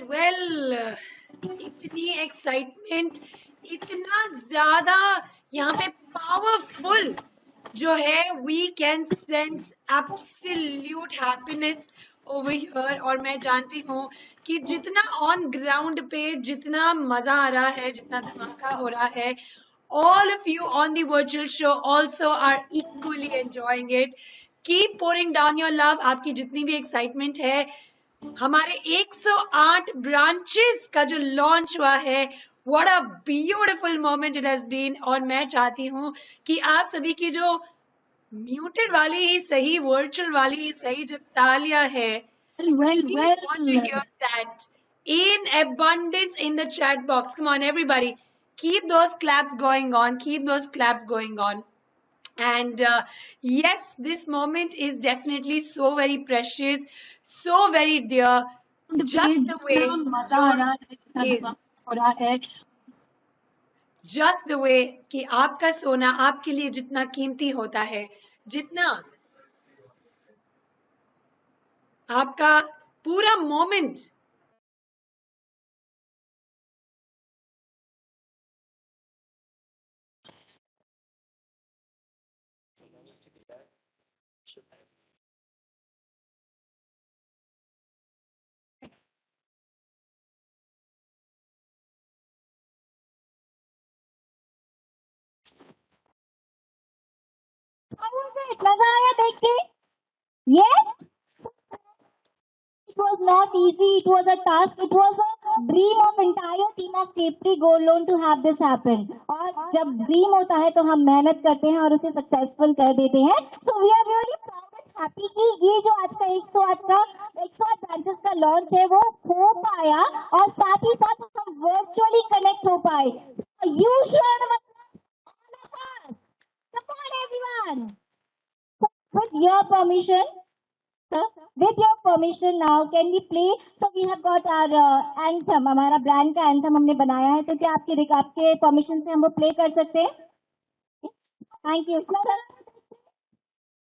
well, इतनी एक्साइटमेंट, इतना ज्यादा यहाँ पे पावरफुल जो है, we can sense absolute happiness over here. और मैं जानती हूँ कि जितना ऑन ग्राउंड पे जितना मजा आ रहा है, जितना धमाका हो रहा है, all of you on the virtual show also are equally enjoying it. Keep pouring down your love. आपकी जितनी भी एक्साइटमेंट है, हमारे 108 ब्रांचेस का जो लॉन्च हुआ है, what a beautiful moment it has been. और मैं चाहती हूँ कि आप सभी की जो म्यूटेड वाली ही सही, वर्चुअल वाली ही सही जो तालियां है, we want to hear that in abundance in the chat box. Come on everybody, keep those claps going on, keep those claps going on. And yes, this moment is definitely so very precious, so very dear, just the way मजा आ रहा है, is. हो रहा है। Just the way कि आपका सोना आपके लिए जितना कीमती होता है, जितना आपका पूरा मोमेंट मजा आया देख के? Yes? It was not easy. It was a task. It was a dream of entire team of Capri Gold Loan to have this happen. और जब ड्रीम होता है तो हम मेहनत करते हैं और उसे सक्सेसफुल कर देते हैं. So we are really proud and happy कि ये जो आज का 108 ब्रांचेस का लॉन्च है वो हो पाया और साथ ही साथ हम वर्चुअली कनेक्ट हो पाए. You should all of us. Come on everyone. With your permission, sir, with your permission now, can we play? So we have got our anthem, हमारा ब्रांड का anthem हमने बनाया है, तो क्या आपके परमिशन से हम वो प्ले कर सकते हैं? Thank you.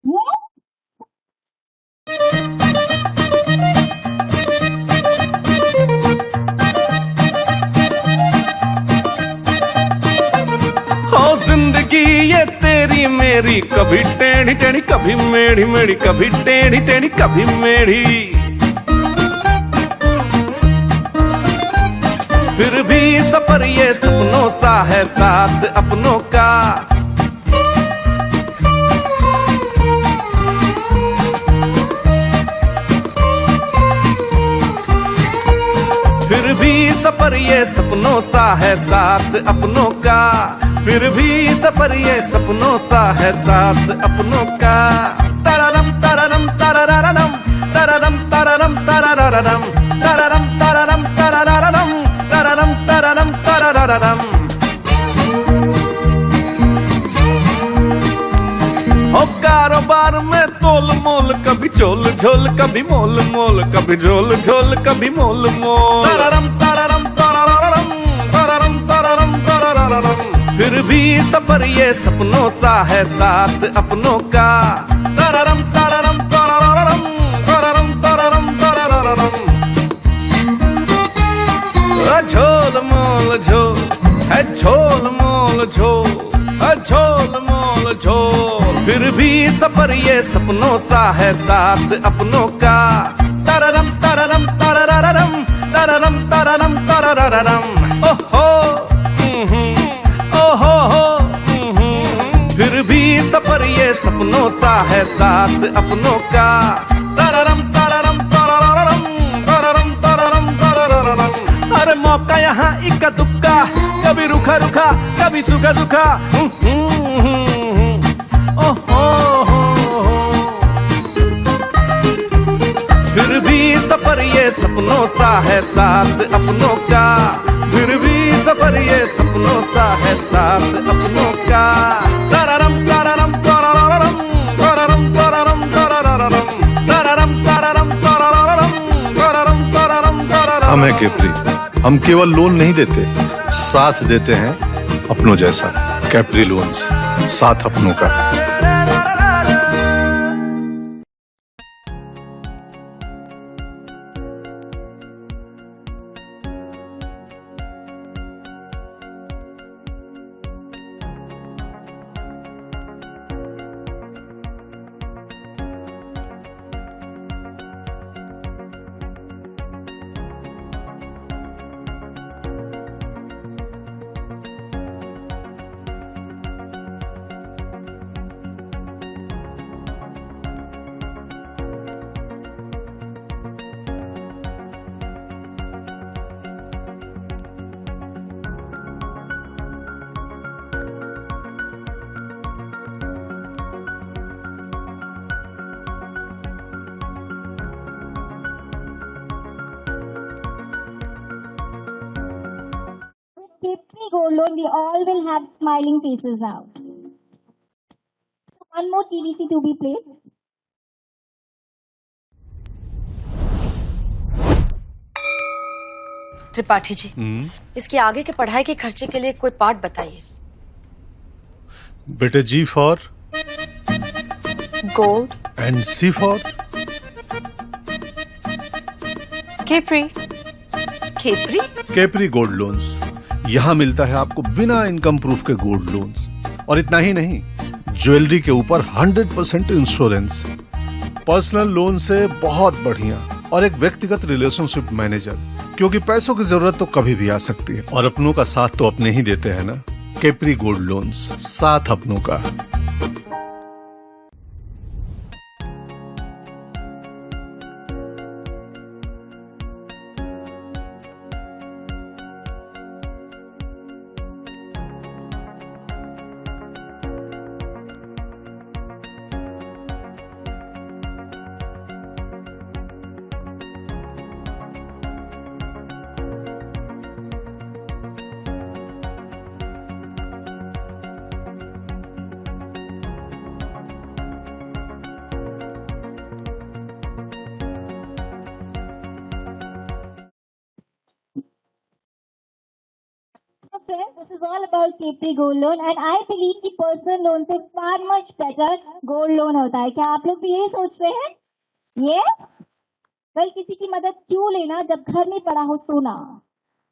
Yes? हो जिंदगी ये तेरी मेरी, कभी टेढ़ी टेढ़ी कभी मेढ़ी मेढ़ी, कभी टेढ़ी टेढ़ी कभी मेढ़ी, फिर भी सफर ये सपनों सा है साथ अपनों का. फिर भी सफर ये सपनों सा है साथ अपनों का, फिर भी सफर ये सपनों सा है साथ अपनों का. तररम तररम तरररम तररम तररम तरररम तररम तररम तरररम तररम तररम तरररम. हो कारोबार में तोल मोल, कभी झोल झोल कभी मोल मोल, कभी झोल झोल कभी मोल मोल. तररम तररम तरररम तररम तररम तरररम. फिर भी सफर ये सपनों सा है साथ अपनों का. तररम तररम तरररम तररम तररम तरररम. झोल मोल झोल है, झोल मोल झोल, झोल मोल झोल. फिर भी सफर ये सपनों सा है साथ अपनों का. तररम तररम तरररम तररम तररम तरररम. ओहो ओहो. फिर भी सफर ये सपनों सा है साथ अपनों का. तररम तररम तरररम तररम तररम तरररम. अरे मौका यहाँ इक्का दुक्का, कभी रुखा रुखा कभी सुखा दुखा. फिर भी सफर ये सपनों सा है साथ अपनों का, फिर भी सफर ये सपनों सा है साथ अपनों का. तररम तररम तरररम तररम तररम तरररम तररम तररम तरररम तररम तररम तरररम. हम है कैप्री, हम केवल लोन नहीं देते, साथ देते हैं अपनों जैसा. कैप्री लोन्स, साथ अपनों का. Capri Gold Loan, we all will have smiling faces now. So one more TDC to be played. Tripathi ji, इसके आगे के पढ़ाई के खर्चे के लिए कोई पार्ट बताइए। बेटे G for gold, and C for Capri. Capri? Capri gold loans. यहाँ मिलता है आपको बिना इनकम प्रूफ के गोल्ड लोन्स, और इतना ही नहीं, ज्वेलरी के ऊपर 100% इंश्योरेंस, पर्सनल लोन से बहुत बढ़िया, और एक व्यक्तिगत रिलेशनशिप मैनेजर, क्योंकि पैसों की जरूरत तो कभी भी आ सकती है, और अपनों का साथ तो अपने ही देते हैं ना। कैप्री गोल्ड लोन्स, साथ अपनों का। So friends, this is all about Capri Gold Loan and I believe कि personal loan से far much better gold loan होता है। क्या आप लोग भी यही सोच रहे हैं? Yes? Well, किसी की मदद क्यों लेना जब घर में पड़ा हो सोना।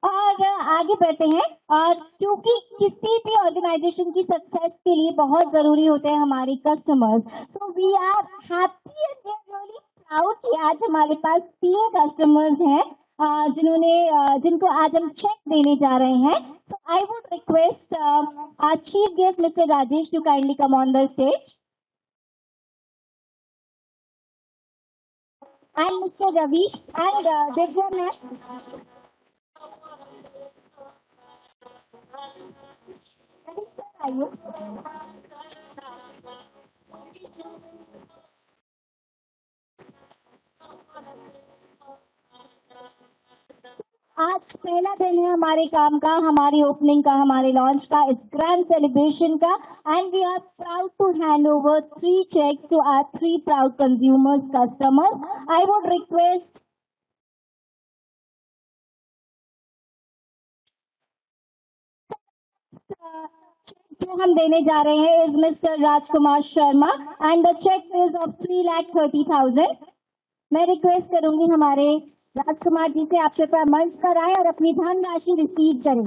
और आगे बढ़ते हैं, और क्योंकि किसी भी ऑर्गेनाइजेशन की सक्सेस के लिए बहुत जरूरी होते हैं हमारे कस्टमर्स, तो we are happy and we are really proud कि आज हमारे पास 3 कस्टमर्स हैं जिनको आज हम चेक देने जा रहे हैं। So I would request our chief guest mister Rajesh to kindly come on the stage and mister Ravish and Divya ma'am. आज पहला दिन है हमारे काम का, हमारी ओपनिंग का, हमारे लॉन्च का, इस ग्रैंड सेलिब्रेशन का, and we are proud to hand over 3 checks to our 3 proud consumers, customers. I would request जो हम देने जा रहे हैं is mister Rajkumar Sharma and the cheque is of 3,30,000। मैं रिक्वेस्ट करूंगी हमारे राजकुमार जी से आपके पास मंच पर आए और अपनी धनराशि रिसीव करें।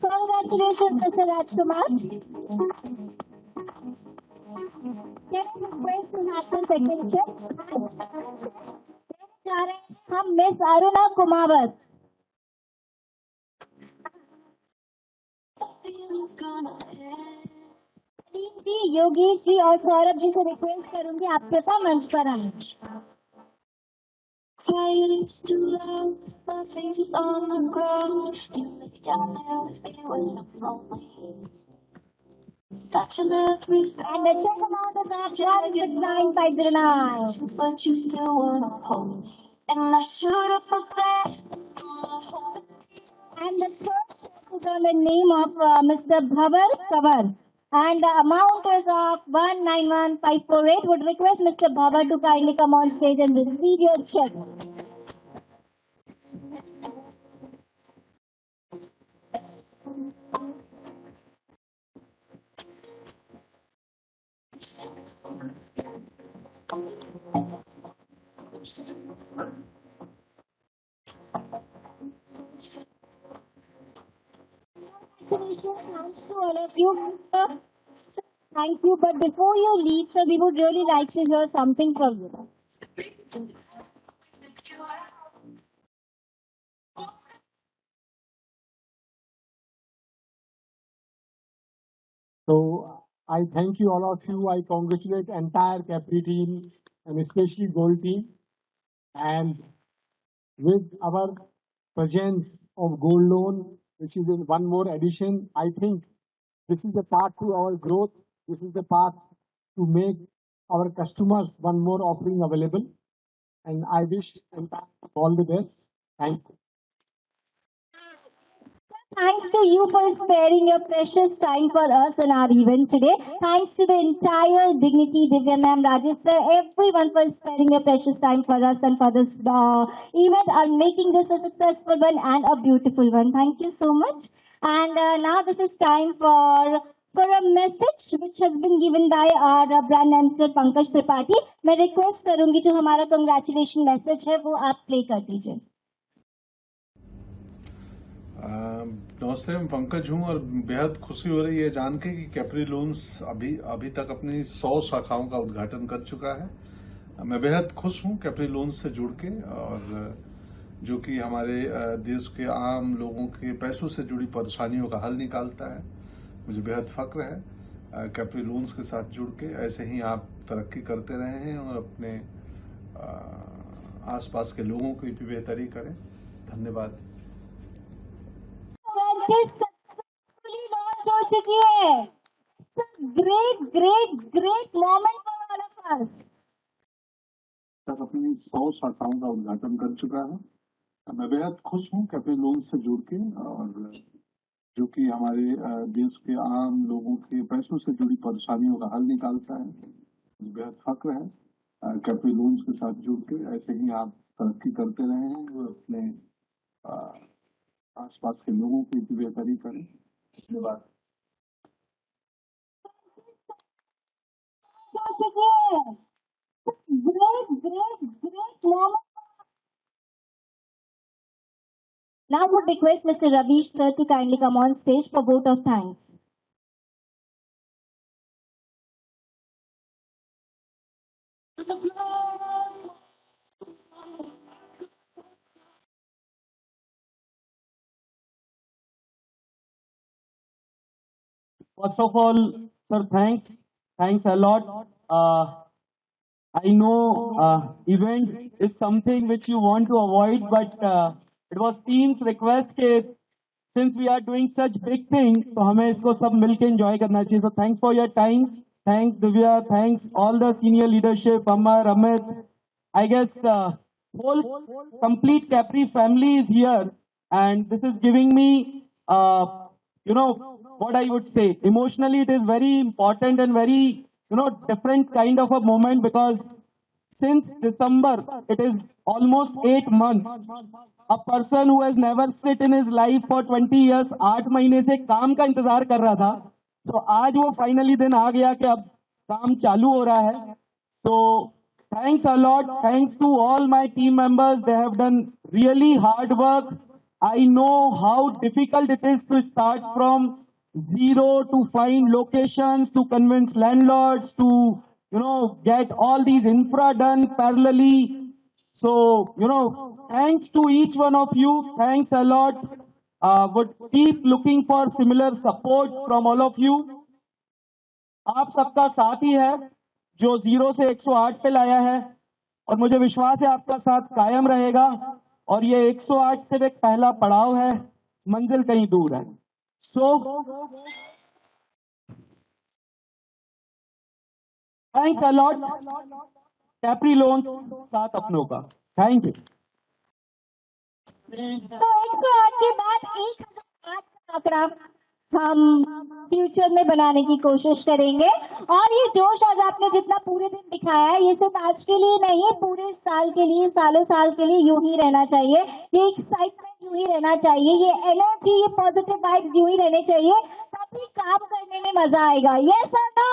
Congratulations, Mr. Rajkumar. Can I request to have the second check? जा रहे हैं हम मिस अरुणा कुमावत। सलीम जी, योगेश जी और सौरभ जी से रिक्वेस्ट करूंगी आप कृपया मंच पर आए। Too loud, my face is on the ground. You lay down there with me when I'm lonely. Got your love wrist and the check amount of that job is 9,509. But you still wanna hold me, and I should have forgot. And the first check is on the name of Mr. Bhavar Kavar. And the amount is of 191,548. Would request Mr. Bhavar to kindly come on stage and receive your check. Congratulations, thanks to all of you. Thank you, but before you leave, sir, we would really like to hear something from you. So I thank you, all of you. I congratulate entire Capri team and especially Gold team. And with our presence of Gold Loan, which is in one more addition, I think this is the path to our growth. This is the path to make our customers one more offering available. and I wish Impact all the best. Thank you. Thanks to you for sparing your precious time for us on our event today. Thanks to the entire Dignity, Divya ma'am, Rajesh sir, everyone for sparing your precious time for us and for this event and making this a successful one and a beautiful one. Thank you so much. And now this is time for a message which has been given by our brand ambassador Pankaj Tripathi. मैं request करूंगी जो हमारा congratulation message है वो आप play कर दीजिए. नमस्ते, मैं पंकज हूं और बेहद खुशी हो रही है जान के कि कैप्री लोन्स अभी तक अपनी 100 शाखाओं का उद्घाटन कर चुका है। मैं बेहद खुश हूं कैप्री लोन्स से जुड़ के, और जो कि हमारे देश के आम लोगों के पैसों से जुड़ी परेशानियों का हल निकालता है। मुझे बेहद फक्र है कैप्री लोन्स के साथ जुड़ के। ऐसे ही आप तरक्की करते रहे हैं और अपने आसपास के लोगों की भी बेहतरी करें। धन्यवाद। सक्सेसफुली लॉन्च हो चुकी है। Great moment for all of us. तक अपनी 100 शाखाओं का उद्घाटन कर चुका है। मैं बेहद खुश हूं कैप्री लोन्स से जुड़ के, और जो कि हमारे देश के आम लोगों के पैसों से जुड़ी परेशानियों का हल निकालता है। मुझे बेहद फक्र है कैप्री लोन्स के साथ जुड़ के। ऐसे ही आप तरक्की करते रहे हैं और अपने आसपास के लोगों की भी बेहतरी करें। धन्यवाद। Great moment. Now I would request Mr. Ravish sir to kindly come on stage for vote of thanks. First of all, sir, thanks a lot. I know events is something which you want to avoid, but it was team's request that since we are doing such big thing, तो हमें इसको सब मिलके enjoy करना चाहिए. So thanks for your time. Thanks Divya. Thanks all the senior leadership, Amar, Amit. I guess whole complete Capri family is here, and this is giving me, what I would say, emotionally it is very important and very, different kind of a moment, because since December, it is almost 8 months. A person who has never sit in his life for 20 years, 8 महीने से काम का इंतजार कर रहा था. So आज वो finally दिन आ गया कि अब काम चालू हो रहा है. So thanks a lot. Thanks to all my team members. They have done really hard work. I know how difficult it is to start from zero, to find locations, to convince landlords, to get all these infra done parallelly. So thanks to each one of you. Thanks a lot. Would keep looking for similar support from all of you. आप सबका साथ ही है जो 0 से 108 पे लाया है, और मुझे विश्वास है आपका साथ कायम रहेगा, और ये 108 सिर्फ एक पहला पड़ाव है, मंजिल कहीं दूर है. So thanks a lot. Capri Loans साथ अपनों का. Thank you. So 108 के बाद 1008 का आंकड़ा हम फ्यूचर में बनाने की कोशिश करेंगे, और ये जोश आज आपने जितना पूरे दिन दिखाया है, ये सिर्फ आज के लिए नहीं, पूरे साल के लिए, सालों साल के लिए यूं ही रहना चाहिए. ये एक्साइटमेंट यूं ही रहना चाहिए, ये एनर्जी, ये पॉजिटिव वाइब्स यूं ही रहने चाहिए, तभी काम करने में मजा आएगा. यस और no?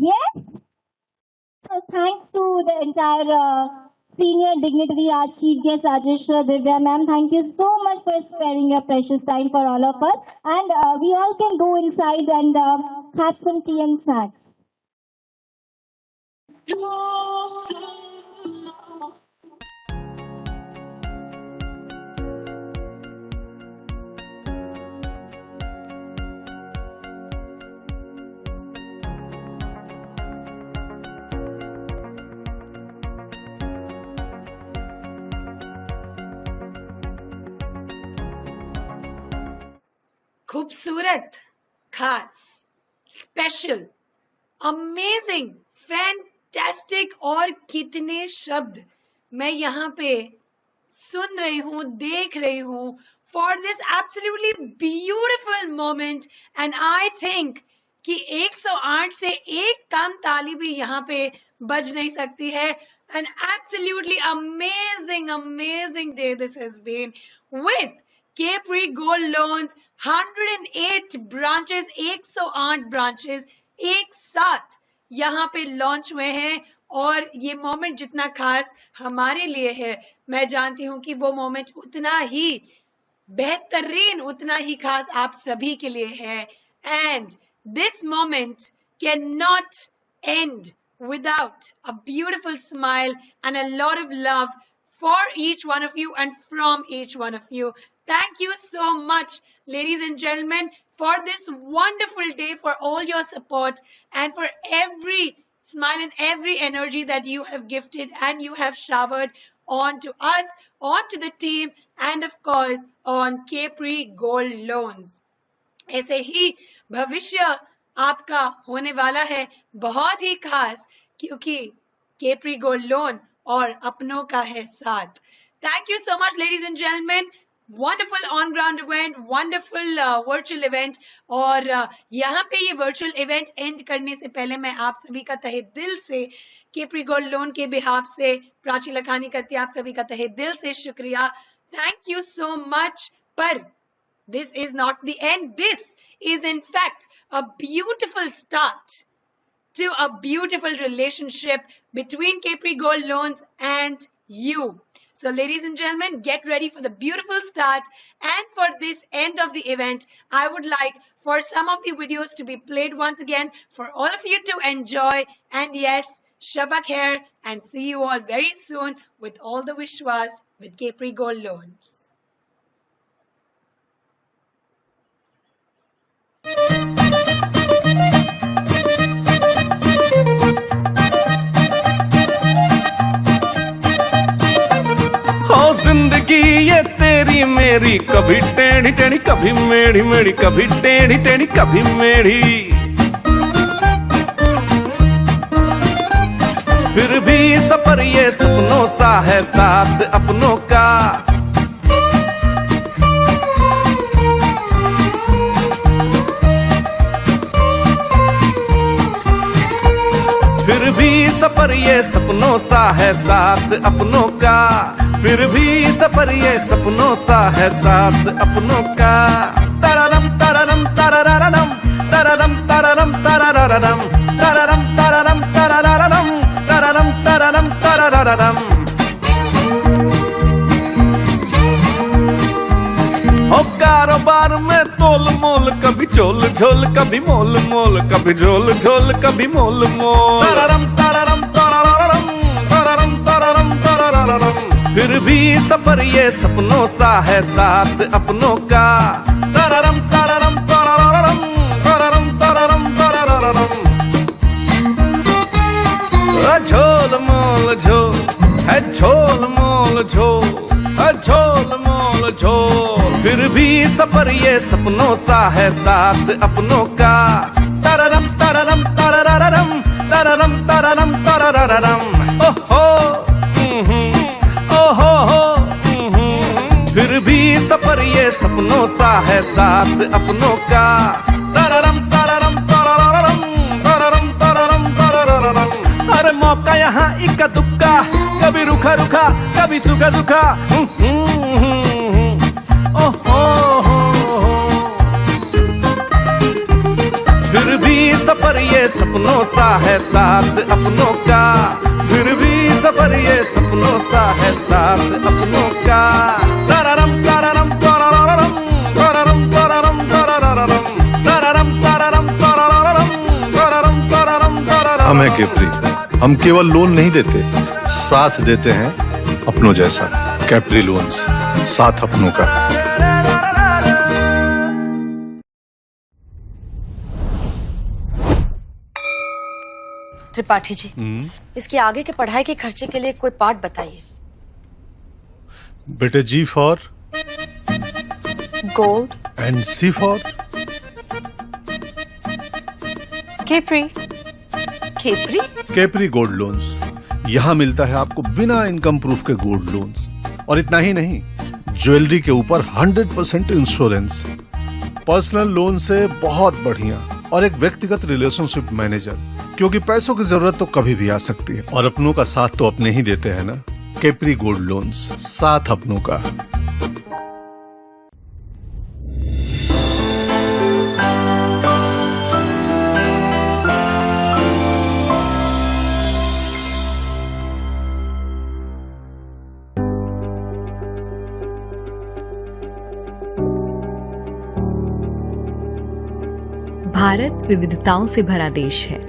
Yes. So thanks to the entire senior dignitary, our chief guest Rajesh, Divya ma'am, thank you so much for sparing your precious time for all of us, and we all can go inside and have some tea and snacks. खूबसूरत, खास, special, amazing, fantastic fantastic, और कितने शब्द मैं यहाँ पे सुन रही हूँ, देख रही हूँ for this absolutely beautiful moment, and I think कि 108 से एक कम ताली भी यहाँ पे बज नहीं सकती है. An absolutely amazing day this has been with Capri Gold Loans. 108 branches, 108 branches एक साथ यहाँ पे लॉन्च हुए हैं, और ये मोमेंट जितना खास हमारे लिए है, मैं जानती हूँ कि वो मोमेंट उतना ही बेहतरीन, उतना ही खास आप सभी के लिए है. And this moment cannot end without a beautiful smile and a lot of love for each one of you and from each one of you. Thank you so much, ladies and gentlemen, for this wonderful day, for all your support and for every smile and every energy that you have gifted and you have showered onto us, onto the team, and of course on Capri Gold Loans. ऐसे ही भविष्य आपका होने वाला है बहुत ही खास, क्योंकि Capri Gold Loan और अपनों का है साथ. Thank you so much, ladies and gentlemen. Wonderful on-ground event, wonderful virtual event. और यहाँ पे ये virtual event end करने से पहले मैं आप सभी का तहे दिल से Capri Gold Loan के behalf से प्राची लखानी करती आप सभी का तहे दिल से शुक्रिया. Thank you so much. पर this is not the end. This is in fact a beautiful start to a beautiful relationship between Capri Gold Loans and you. So ladies and gentlemen, get ready for the beautiful start, and for this end of the event, I would like for some of the videos to be played once again for all of you to enjoy. And yes, Shabak Khair, and see you all very soon with all the Vishwas with Capri Gold Loans. जिंदगी ये तेरी मेरी, कभी टेढ़ी टेढ़ी कभी मेढ़ी मेढ़ी, कभी टेढ़ी टेढ़ी कभी मेढ़ी, फिर भी सफर ये सपनों सा है साथ अपनों का. फिर भी सफर ये सपनों सा है साथ अपनों का, फिर भी सफर ये सपनों सा है साथ अपनों का. तररम तररम तरररम तररम तररम तरररम तररम तररम तरररम तररम तररम तरररम. हो कारोबार में तोल मोल, कभी झोल झोल कभी मोल मोल, कभी झोल झोल कभी मोल मोल. तररम तररम तरररम तररम तररम तरररम. फिर भी सफर ये सपनों सा है साथ अपनों का. तररम तररम तरररम तररम तररम तरररम. झोल मोल झोल है, झोल मोल झोल है, झोल मोल झोल. फिर भी सफर ये सपनों सा है साथ अपनों का. तररम तररम तरररम तररम तररम तरररम. ओहो ओहो. फिर भी सफर ये सपनों सा है साथ अपनों का. तररम तररम तरररम तररम तररम तरररम. अरे मौका यहाँ इक्का दुक्का, कभी रुखा रुखा कभी सुखा सुखा. फिर भी सफर ये सपनों सा है साथ अपनों का. फिर भी सफर ये सपनों सा है साथ अपनों का. तररम तररम तरररम तररम तररम तरररम तररम तररम तरररम तररम तररम तरररम. हम है कैप्री, हम केवल लोन नहीं देते, साथ देते हैं अपनों जैसा. कैप्री लोन्स, साथ अपनों का. त्रिपाठी जी, इसकी आगे के पढ़ाई के खर्चे के लिए कोई पार्ट बताइए. बेटे G for gold and C for Capri. Capri? Capri gold loans, यहाँ मिलता है आपको बिना इनकम प्रूफ के गोल्ड लोन्स। और इतना ही नहीं, ज्वेलरी के ऊपर 100% इंश्योरेंस, पर्सनल लोन से बहुत बढ़िया, और एक व्यक्तिगत रिलेशनशिप मैनेजर, क्योंकि पैसों की जरूरत तो कभी भी आ सकती है और अपनों का साथ तो अपने ही देते हैं ना। कैप्री गोल्ड लोन्स, साथ अपनों का। भारत विविधताओं से भरा देश है,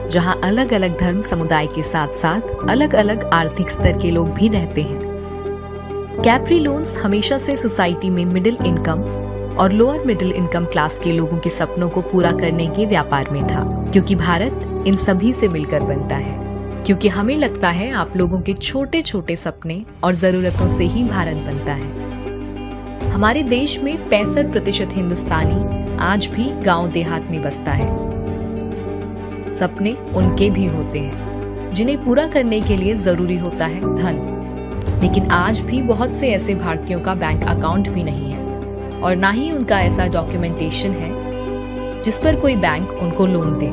जहां अलग अलग धर्म समुदाय के साथ साथ अलग अलग आर्थिक स्तर के लोग भी रहते हैं। कैप्री लोन्स हमेशा से सोसाइटी में मिडिल इनकम और लोअर मिडिल इनकम क्लास के लोगों के सपनों को पूरा करने के व्यापार में था, क्योंकि भारत इन सभी से मिलकर बनता है। क्योंकि हमें लगता है आप लोगों के छोटे छोटे सपने और जरूरतों से ही भारत बनता है। हमारे देश में 65% हिंदुस्तानी आज भी गांव देहात में बसता है। सपने उनके भी होते हैं जिन्हें पूरा करने के लिए जरूरी होता है धन, लेकिन आज भी बहुत से ऐसे भारतीयों का बैंक अकाउंट भी नहीं है और ना ही उनका ऐसा डॉक्यूमेंटेशन है जिस पर कोई बैंक उनको लोन दे,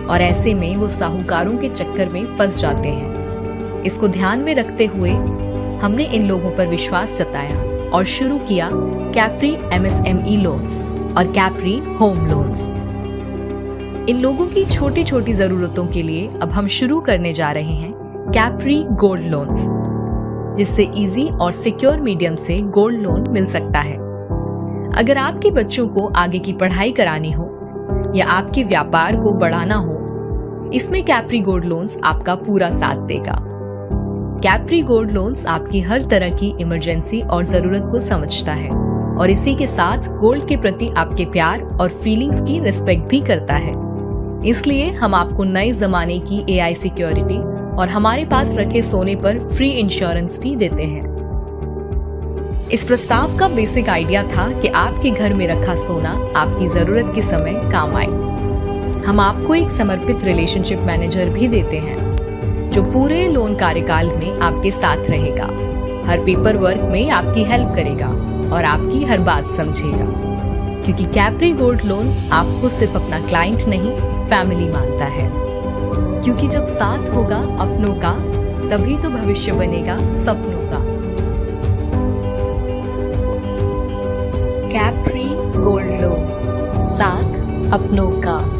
और ऐसे में वो साहूकारों के चक्कर में फंस जाते हैं। इसको ध्यान में रखते हुए हमने इन लोगों पर विश्वास जताया और शुरू किया कैप्री MSME लोन्स और कैप्री होम लोन्स। इन लोगों की छोटी छोटी जरूरतों के लिए अब हम शुरू करने जा रहे हैं कैप्री गोल्ड लोन्स, जिससे इजी और सिक्योर मीडियम से गोल्ड लोन मिल सकता है। अगर आपके बच्चों को आगे की पढ़ाई करानी हो या आपके व्यापार को बढ़ाना हो, इसमें कैप्री गोल्ड लोन्स आपका पूरा साथ देगा। कैप्री गोल्ड लोन्स आपकी हर तरह की इमरजेंसी और जरूरत को समझता है और इसी के साथ गोल्ड के प्रति आपके प्यार और फीलिंग्स की रिस्पेक्ट भी करता है। इसलिए हम आपको नए जमाने की AI सिक्योरिटी और हमारे पास रखे सोने पर फ्री इंश्योरेंस भी देते हैं। इस प्रस्ताव का बेसिक आइडिया था कि आपके घर में रखा सोना आपकी जरूरत के समय काम आए। हम आपको एक समर्पित रिलेशनशिप मैनेजर भी देते हैं जो पूरे लोन कार्यकाल में आपके साथ रहेगा, हर पेपर वर्क में आपकी हेल्प करेगा और आपकी हर बात समझेगा, क्योंकि कैप्री गोल्ड लोन आपको सिर्फ अपना क्लाइंट नहीं फैमिली मानता है। क्योंकि जब साथ होगा अपनों का, तभी तो भविष्य बनेगा सपनों का। कैप्री गोल्ड लोन्स, साथ अपनों का।